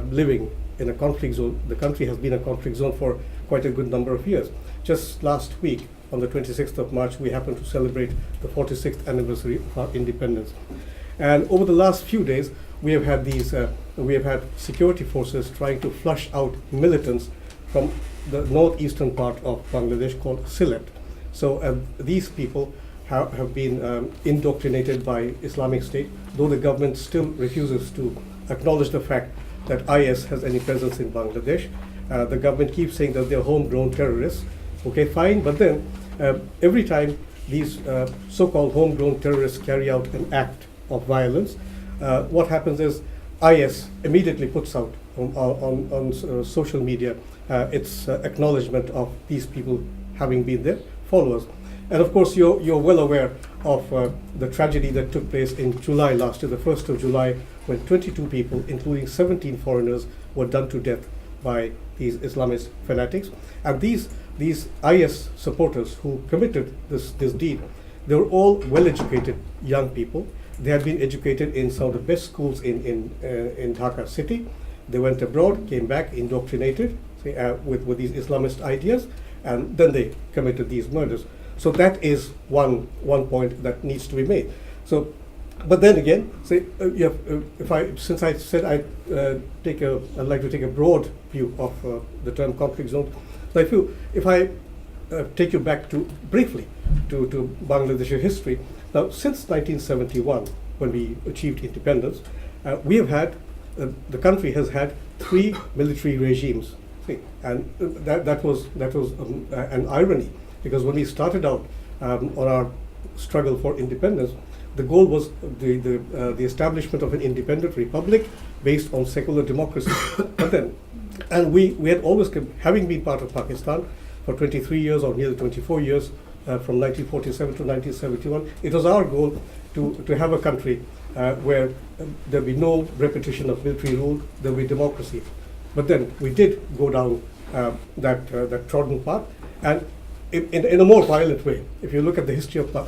living in a conflict zone. The country has been a conflict zone for quite a good number of years. Just last week, on the 26th of March, we happened to celebrate the 46th anniversary of our independence. And over the last few days, we have had security forces trying to flush out militants from the northeastern part of Bangladesh called Sylhet. So these people have been indoctrinated by Islamic State, though the government still refuses to acknowledge the fact that IS has any presence in Bangladesh. The government keeps saying that they're homegrown terrorists. Okay, fine, but then every time these so-called homegrown terrorists carry out an act of violence, what happens is IS immediately puts out on social media its acknowledgement of these people having been their followers. And of course, you're well aware of the tragedy that took place in July last year, the 1st of July, when 22 people, including 17 foreigners, were done to death by these Islamist fanatics. And these IS supporters who committed this deed, they were all well-educated young people. They had been educated in some of the best schools in Dhaka city. They went abroad, came back, indoctrinated with these Islamist ideas, and then they committed these murders. So that is one point that needs to be made. So, but then again, since I said I'd like to take a broad view of the term conflict zone. So if I take you back briefly to Bangladeshi history. Now, since 1971, when we achieved independence, we have had the country has had 3 military regimes See, and that was an irony, because when we started out on our struggle for independence, the goal was the establishment of an independent republic based on secular democracy. But then, and we had always, having been part of Pakistan for 23 years or nearly 24 years, from 1947 to 1971, it was our goal to have a country where there be no repetition of military rule, there be democracy. But then we did go down that trodden path, and in a more violent way. If you look at the history of the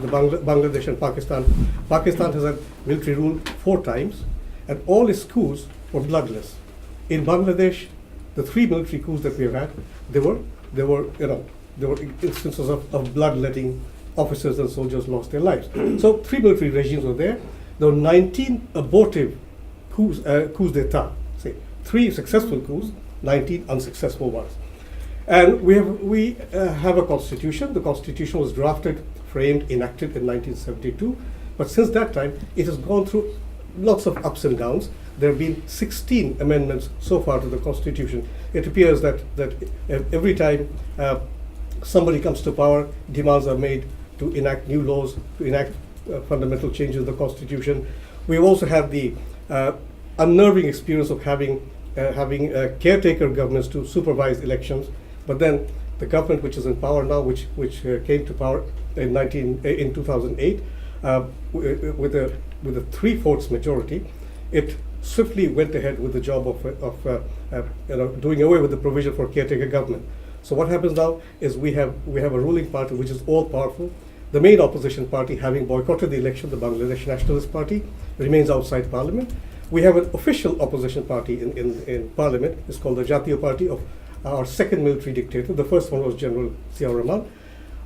Bangladesh and Pakistan, Pakistan has had military rule 4 times, and all its coups were bloodless. In Bangladesh, the 3 military coups that we have had, there were instances of bloodletting. Officers and soldiers lost their lives. So 3 military regimes were there. There were 19 abortive coups d'état. Say 3 successful coups, 19 unsuccessful ones. And we have a constitution. The constitution was drafted, framed, enacted in 1972. But since that time, it has gone through lots of ups and downs. There have been 16 amendments so far to the constitution. It appears that every time somebody comes to power, demands are made to enact new laws, to enact fundamental changes in the constitution. We've also had the unnerving experience of having caretaker governments to supervise elections. But then the government which is in power now, which came to power in 2008, with a 3/4 majority, it swiftly went ahead with the job of doing away with the provision for caretaker government. So what happens now is we have a ruling party which is all powerful. The main opposition party, having boycotted the election, the Bangladesh Nationalist Party, remains outside parliament. We have an official opposition party in parliament. It's called the Jatiya Party of our second military dictator. The first one was General Ziaur Rahman.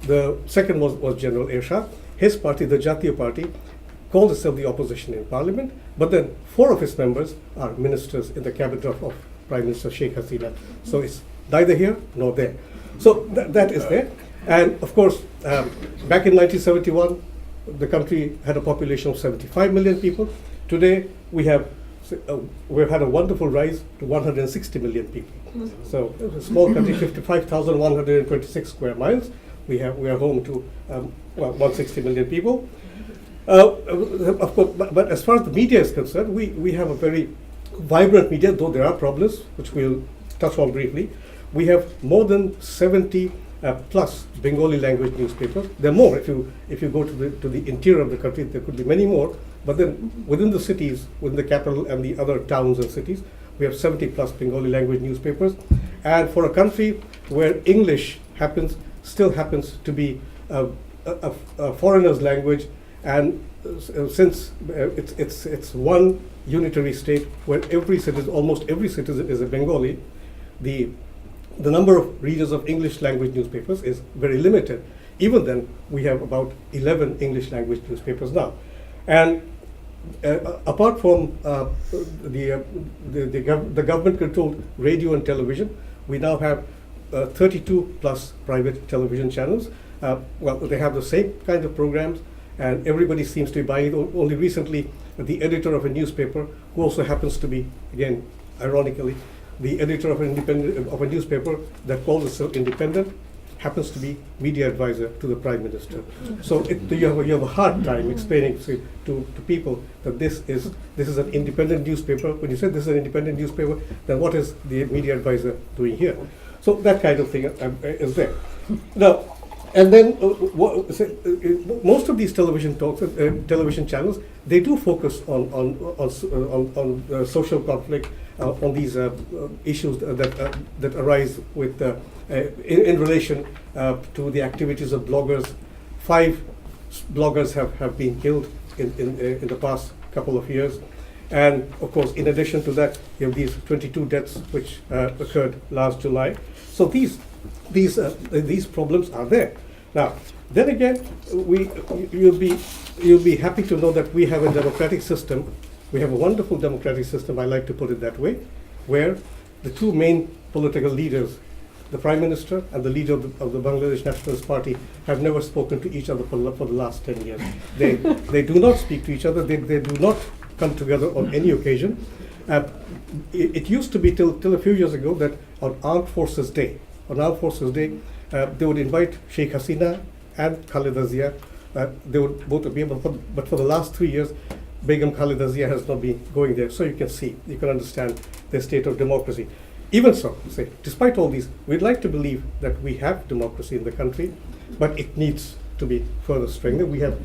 The second was General Ershad. His party, the Jatiya Party, calls itself the opposition in parliament, but then 4 of its members are ministers in the cabinet of Prime Minister Sheikh Hasina. So it's neither here nor there. So that is there. And of course, back in 1971, the country had a population of 75 million people. Today, we've had a wonderful rise to 160 million people. So it's a small country, 55,126 square miles. We are home to 160 million people. Of course, but as far as the media is concerned, we have a very vibrant media, though there are problems, which we'll touch on briefly. We have more than 70 plus Bengali language newspapers. There are more. If you go to the interior of the country, there could be many more. But then within the cities, within the capital and the other towns and cities, we have 70 plus Bengali language newspapers. And for a country where English still happens to be a foreigner's language, and since it's one unitary state where almost every citizen is a Bengali, the number of readers of English language newspapers is very limited. Even then, we have about 11 English language newspapers now. And apart from the government-controlled radio and television, we now have 32 plus private television channels. They have the same kind of programs, and everybody seems to be buying it. Only recently, the editor of a newspaper, who also happens to be, again, ironically, the editor of a newspaper that calls itself independent, happens to be media advisor to the Prime Minister. So you have a hard time explaining to people that this is an independent newspaper. When you say this is an independent newspaper, then what is the media advisor doing here? So that kind of thing is there. Now, and then most of these television channels, they do focus on social conflict, on these issues that arise with in relation to the activities of bloggers. 5 bloggers have been killed in the past couple of years, and of course, in addition to that, you have these 22 deaths which occurred last July. So these problems are there. Now, then again, you'll be happy to know that we have a democratic system. We have a wonderful democratic system, I like to put it that way, where the 2 main political leaders, the Prime Minister and the leader of the Bangladesh Nationalist Party, have never spoken to each other for the last 10 years. They do not speak to each other. They do not come together on any occasion. Uh, it used to be till a few years ago that on Armed Forces Day, they would invite Sheikh Hasina and Khalida Zia. They would both be able, but for the last 3 years, Begum Khalida Zia has not been going there. So you can understand the state of democracy. Even so, despite all these, we'd like to believe that we have democracy in the country, but it needs to be further strengthened. We have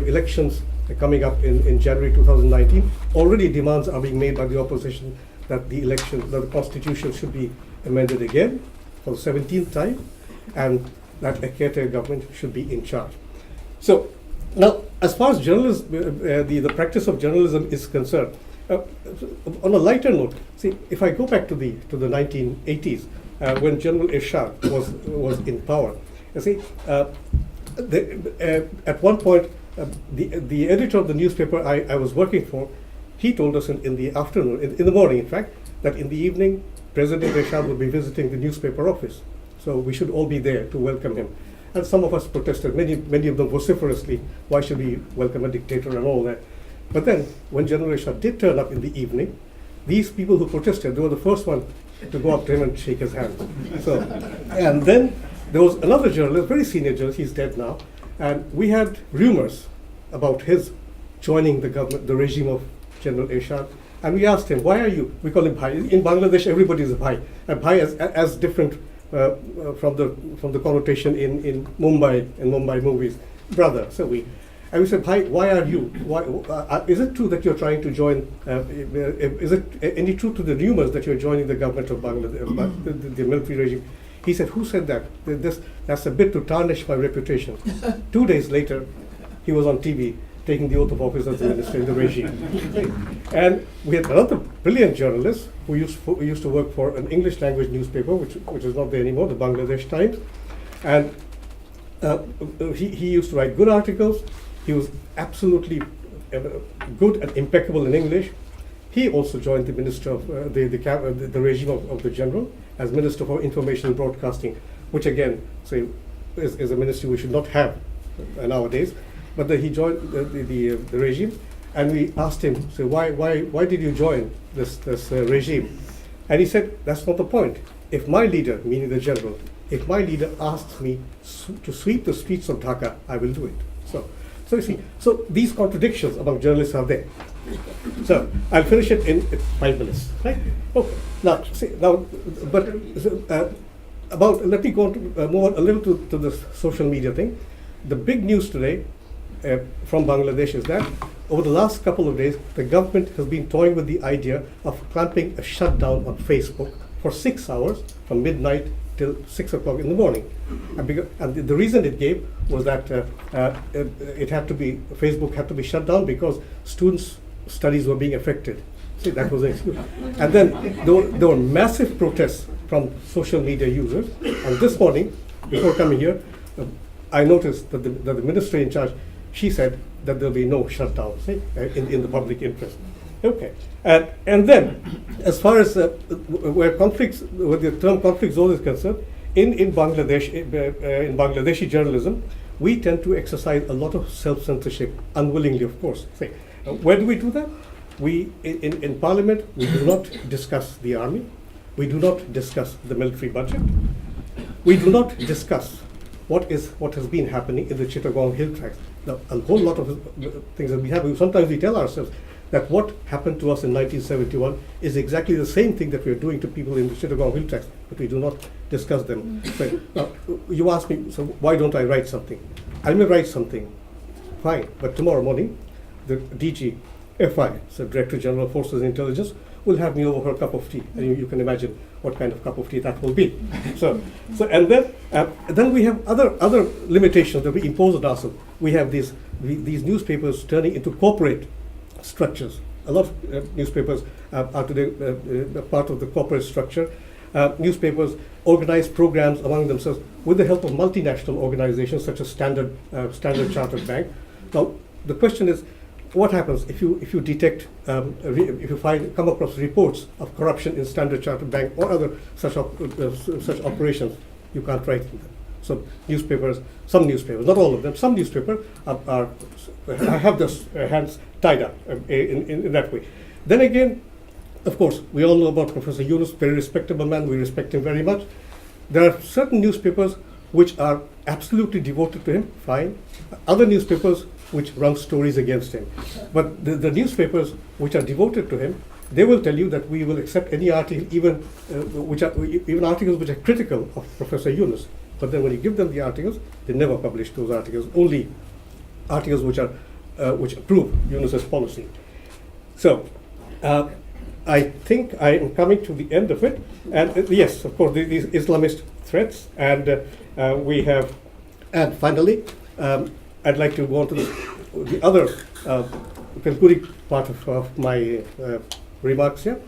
elections coming up in January 2019. Already demands are being made by the opposition that the constitution should be amended again for the 17th time, and that a caretaker government should be in charge. So now, as far as journalism, the practice of journalism is concerned, on a lighter note, if I go back to the 1980s, when General Irshad was in power, at one point, the editor of the newspaper I was working for, he told us in the afternoon, in the morning, in fact, that in the evening, President Irshad would be visiting the newspaper office. So we should all be there to welcome him. And some of us protested, many of them vociferously, why should we welcome a dictator and all that. But then, when General Irshad did turn up in the evening, these people who protested, they were the first one to go up to him and shake his hand. So, and then there was another journalist, very senior journalist, he's dead now, and we had rumors about his joining the government, the regime of General Irshad. And we asked him, why are you, we call him Bhai. In Bangladesh, everybody is a Bhai. And Bhai as different from the connotation in Mumbai movies, brother. And we said, why are you? Is it true that you're trying to join? Is it any truth to the rumors that you're joining the government of Bangladesh, the military regime? He said, who said that? That's a bit to tarnish my reputation. 2 days later, he was on TV taking the oath of office as the minister in the regime. And we had another brilliant journalist who used to work for an English language newspaper, which is not there anymore, the Bangladesh Times. And he used to write good articles. He was absolutely good and impeccable in English. He also joined the minister of the regime of the general as Minister for Information and Broadcasting, which again, is a ministry we should not have nowadays. But then he joined the regime, and we asked him, why did you join this regime? And he said, that's not the point. If my leader, meaning the general, if my leader asks me to sweep the streets of Dhaka, I will do it. So you see, so these contradictions among journalists are there. So I'll finish it in 5 minutes, right? Okay. Let me go on to move on a little to the social media thing. The big news today from Bangladesh is that over the last couple of days, the government has been toying with the idea of clamping a shutdown on Facebook for 6 hours from midnight till 6 o'clock in the morning. And the reason it gave was that Facebook had to be shut down because students' studies were being affected. See, that was the excuse. And then there were massive protests from social media users. And this morning, before coming here, I noticed that the minister in charge, she said that there'll be no shutdown, in the public interest. Okay, and then as far as where the term conflict zone is concerned, in Bangladesh, in Bangladeshi journalism, we tend to exercise a lot of self-censorship, unwillingly, of course. Where do we do that? In Parliament, we do not discuss the army. We do not discuss the military budget. We do not discuss what has been happening in the Chittagong hill tracts. Now, a whole lot of things that we have. Sometimes we tell ourselves that what happened to us in 1971 is exactly the same thing that we are doing to people in the Chittagong hill tracts, but we do not discuss them. Now, you ask me, so why don't I write something? I may write something, fine, but tomorrow morning, the DG FI, so Director General of Forces and Intelligence, will have me over for a cup of tea, and you can imagine what kind of cup of tea that will be. And then we have other limitations that we impose on ourselves. We have these newspapers turning into corporate structures. A lot of newspapers are today part of the corporate structure. Newspapers organize programs among themselves with the help of multinational organizations such as Standard Chartered Bank. Now, the question is, what happens if you detect, if you come across reports of corruption in Standard Chartered Bank or other such operations? You can't write them. So some newspapers, not all of them, some newspapers have their hands tied up in that way. Then again, of course, we all know about Professor Yunus, very respectable man, we respect him very much. There are certain newspapers which are absolutely devoted to him, fine. Other newspapers which run stories against him. But the newspapers which are devoted to him, they will tell you that we will accept any article, even articles which are critical of Professor Yunus. But then when you give them the articles, they never publish those articles, only articles which approve Yunus's policy. So, I think I am coming to the end of it. And yes, of course, these Islamist threats, and we have, and finally, I'd like to go on to the other concluding part of my remarks here.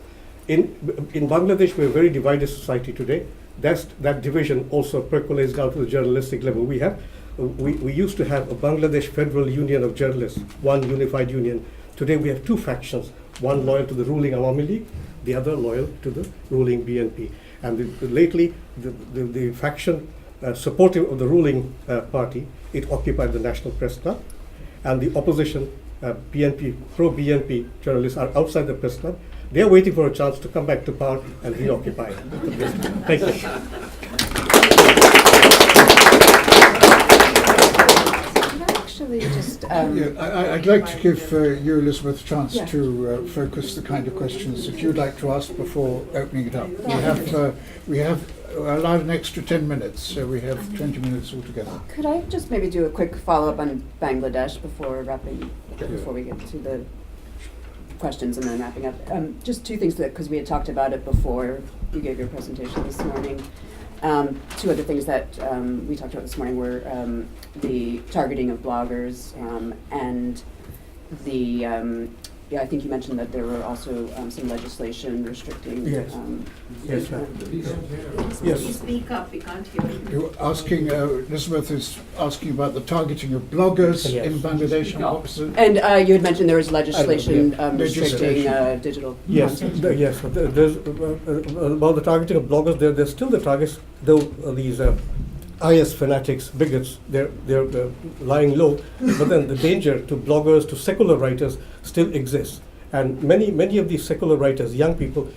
In Bangladesh, we're a very divided society today. That division also percolates down to the journalistic level. We used to have a Bangladesh Federal Union of Journalists, one unified union. Today we have two factions, one loyal to the ruling Awami League, the other loyal to the ruling BNP. And lately, the faction supportive of the ruling party, it occupied the National Press Club, and the opposition, BNP, pro-BNP journalists are outside the press club. They are waiting for a chance to come back to power and reoccupy. Thank you. Actually, just I'd like to give you, Elizabeth, a chance to focus the kind of questions that you'd like to ask before opening it up. We have allowed an extra 10 minutes, so we have 20 minutes altogether. could I just maybe do a quick follow-up on Bangladesh before we get to the questions and then wrapping up? Just two things, because we had talked about it before you gave your presentation this morning. Two other things that we talked about this morning were the targeting of bloggers and the I think you mentioned that there were also some legislation restricting. Yes. Yes, ma'am. Yes. Please speak up, we can't hear you. You're asking, Elizabeth is asking about the targeting of bloggers Yes. in Bangladesh. And what was it? And you had mentioned there was legislation restricting Legislation. digital. Yes, yes. There's about the targeting of bloggers. There's still the targets, though these IS fanatics, bigots, they're lying low. But then the danger to bloggers, to secular writers, still exists. And many of these secular writers, young people,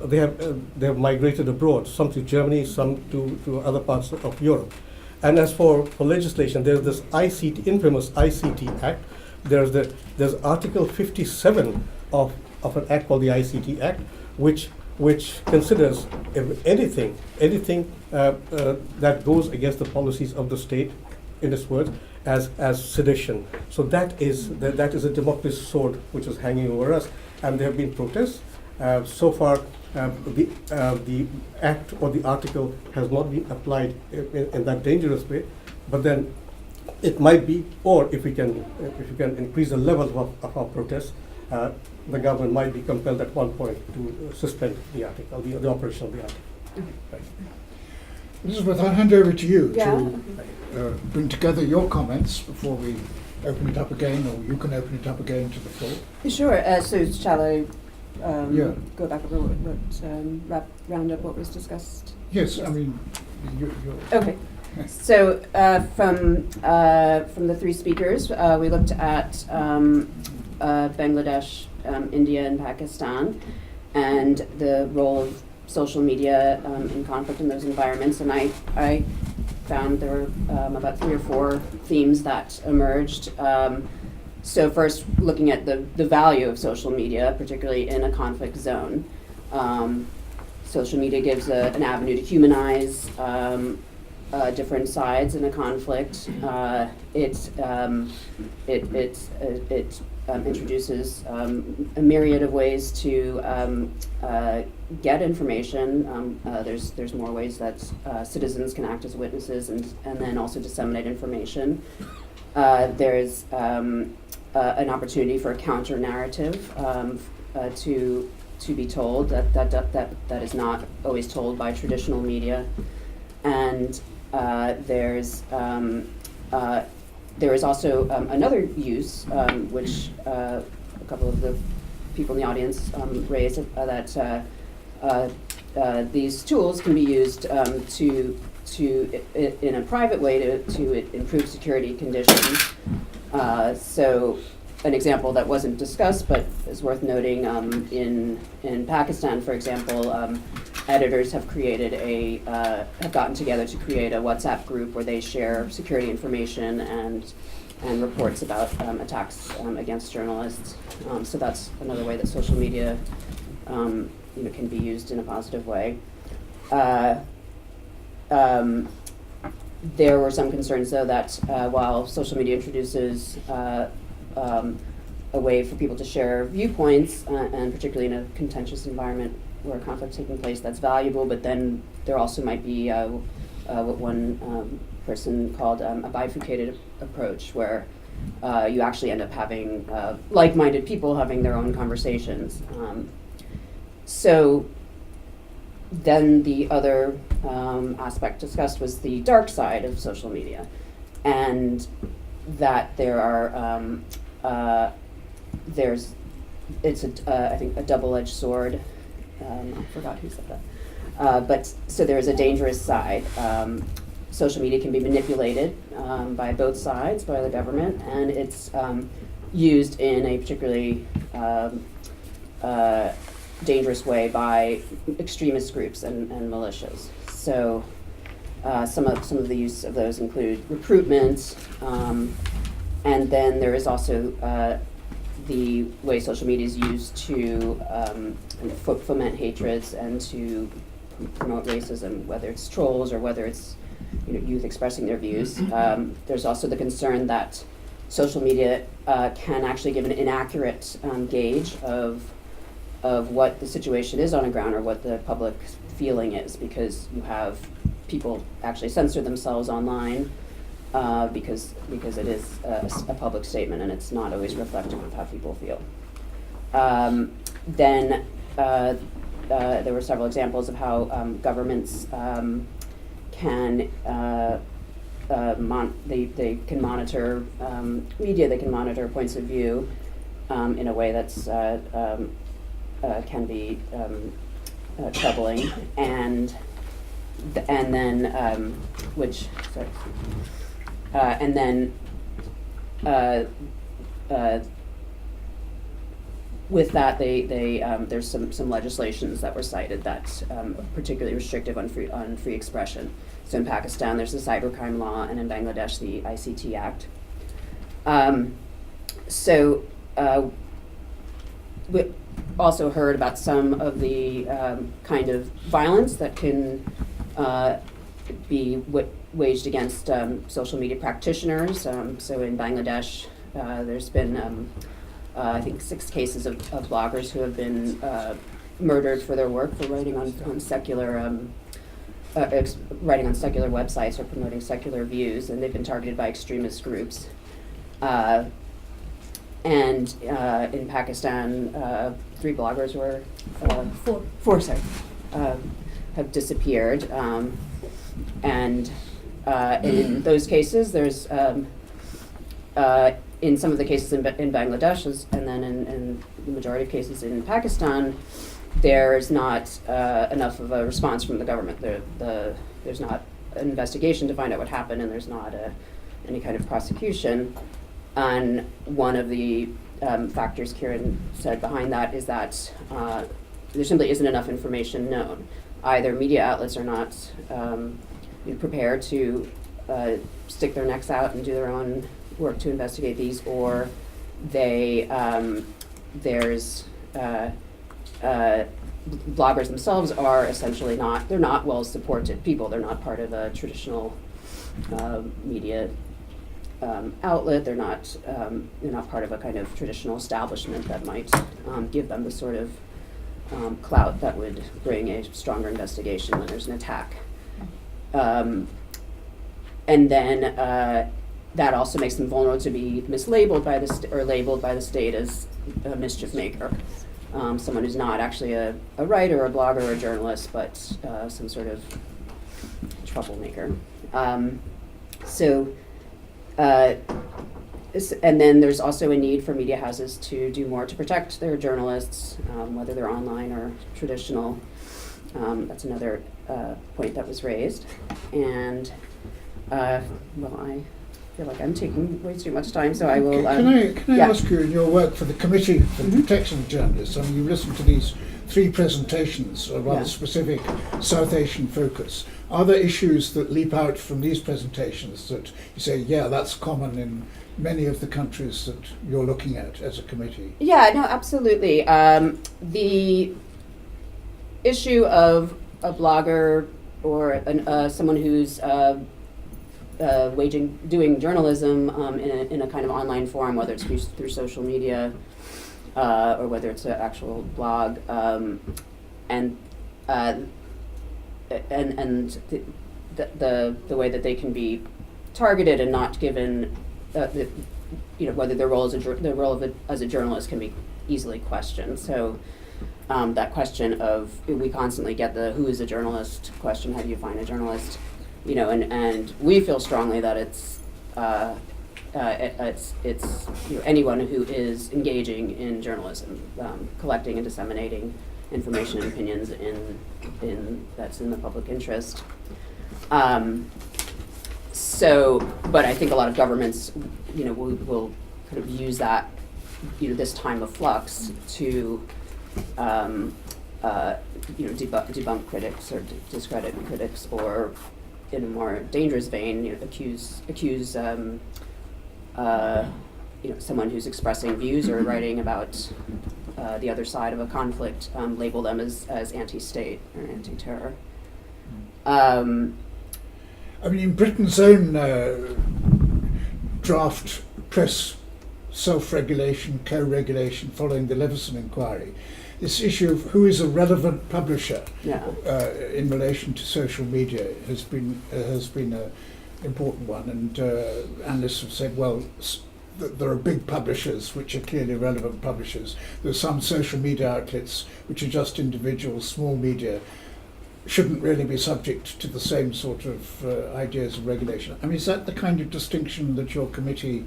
they have migrated abroad. Some to Germany, some to other parts of Europe. And as for legislation, there's this infamous ICT Act. There's Article 57 of an act called the ICT Act, which considers anything that goes against the policies of the state, in its words, as sedition. So that is a Damocles sword which is hanging over us, and there have been protests. So far, the act or the article has not been applied in that dangerous way, but then it might be, or if we can increase the level of our protests, the government might be compelled at one point to suspend the article, the operation of the article. Right. Elizabeth, I'll hand over to you Yeah. to bring together your comments before we open it up again, or you can open it up again to the floor. Sure. So shall I go back over round up what was discussed? Yes, I mean, you're Okay. So from the three speakers, we looked at Bangladesh, India, and Pakistan, and the role of social media in conflict in those environments. And I found there were about 3 or 4 themes that emerged. So first, looking at the value of social media, particularly in a conflict zone. Social media gives an avenue to humanize different sides in a conflict. It introduces a myriad of ways to get information. There's more ways that citizens can act as witnesses and then also disseminate information. There's an opportunity for a counter narrative to be told that is not always told by traditional media, and there is also another use, which a couple of the people in the audience raised, that these tools can be used in a private way to improve security conditions. So an example that wasn't discussed but is worth noting, in Pakistan, for example, editors have created have gotten together to create a WhatsApp group where they share security information and reports about attacks against journalists. So that's another way that social media can be used in a positive way. There were some concerns, though, that while social media introduces a way for people to share viewpoints, and particularly in a contentious environment where conflict's taking place, that's valuable, but then there also might be what one person called a bifurcated approach, where you actually end up having like-minded people having their own conversations. So then the other aspect discussed was the dark side of social media, and that there are I think a double-edged sword. I forgot who said that. But so there's a dangerous side. Social media can be manipulated by both sides, by the government, and it's used in a particularly dangerous way by extremist groups and militias. So some of the use of those include recruitment, and then there is also the way social media is used to foment hatreds and to promote racism, whether it's trolls or whether it's youth expressing their views. There's also the concern that social media can actually give an inaccurate gauge of what the situation is on the ground or what the public feeling is, because you have people actually censor themselves online because it is a public statement and it's not always reflective of how people feel. Then there were several examples of how governments can they can monitor media, they can monitor points of view in a way that's can be troubling, and then with that, there's some legislations that were cited that particularly restrictive on free expression. So in Pakistan, there's the cybercrime law, and in Bangladesh, the ICT Act. We also heard about some of the kind of violence that can be waged against social media practitioners. So in Bangladesh, there's been I think 6 cases of bloggers who have been murdered for their work for writing on secular writing on secular websites or promoting secular views, and they've been targeted by extremist groups. And in Pakistan, 3 bloggers were four have disappeared, and in those cases, there's in some of the cases in Bangladesh, and then in the majority of cases in Pakistan, there's not enough of a response from the government. There's not an investigation to find out what happened, and there's not any kind of prosecution. And one of the factors Kiran said behind that is that there simply isn't enough information known. Either media outlets are not prepared to stick their necks out and do their own work to investigate these, or bloggers themselves are essentially they're not well supported people. They're not part of a traditional media outlet. They're not part of a kind of traditional establishment that might give them the sort of clout that would bring a stronger investigation when there's an attack. And then that also makes them vulnerable to be mislabeled by or labeled by the state as a mischief maker, someone who's not actually a writer, or a blogger, or a journalist, but some sort of troublemaker. And then there's also a need for media houses to do more to protect their journalists, whether they're online or traditional. That's another point that was raised. And feel like I'm taking way too much time, so I will. Can I yeah. ask you, in your work for the Committee for the Mhm. Protection of Journalists, I mean, you listened to these 3 presentations, a rather Yeah. specific South Asian focus. Are there issues that leap out from these presentations that you say, yeah, that's common in many of the countries that you're looking at as a committee? Yeah, no, absolutely. The issue of a blogger or someone who's doing journalism in a kind of online forum, whether it's through social media or whether it's an actual blog, and the way that they can be targeted and not given, whether their role as a journalist can be easily questioned. So that question of, we constantly get the who is a journalist question, how do you find a journalist? And we feel strongly that it's anyone who is engaging in journalism, collecting and disseminating information and opinions that's in the public interest. But I think a lot of governments, will kind of use that, this time of flux to, debunk critics or discredit critics, or in a more dangerous vein, accuse someone who's expressing views or writing about the other side of a conflict, label them as anti-state or anti-terror. I mean, in Britain's own draft press self-regulation, co-regulation following the Leveson inquiry, this issue of who is a relevant publisher in relation to social media has been an important one, and analysts have said, well, there are big publishers which are clearly relevant publishers. There are some social media outlets which are just individual small media, shouldn't really be subject to the same sort of ideas of regulation. I mean, is that the kind of distinction that your committee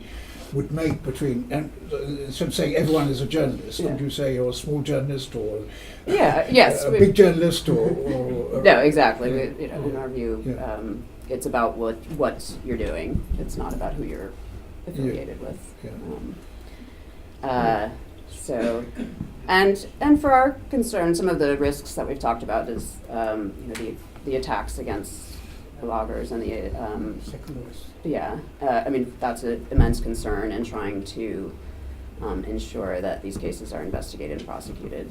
would make between, instead of saying everyone is a journalist, would you say you're a small journalist or a big journalist or no, exactly. Yeah. In our view, it's about what you're doing. It's not about who you're affiliated with. So, and for our concern, some of the risks that we've talked about is the attacks against bloggers and the I mean, that's an immense concern, and trying to ensure that these cases are investigated and prosecuted.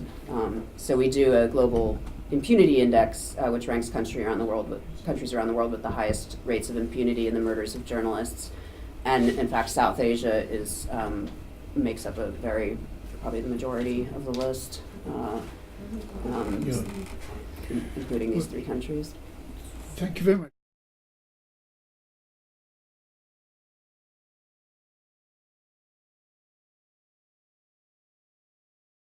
So we do a global impunity index, which ranks countries around the world with the highest rates of impunity in the murders of journalists. And in fact, South Asia makes up probably the majority of the list, including these 3 countries. Thank you very much.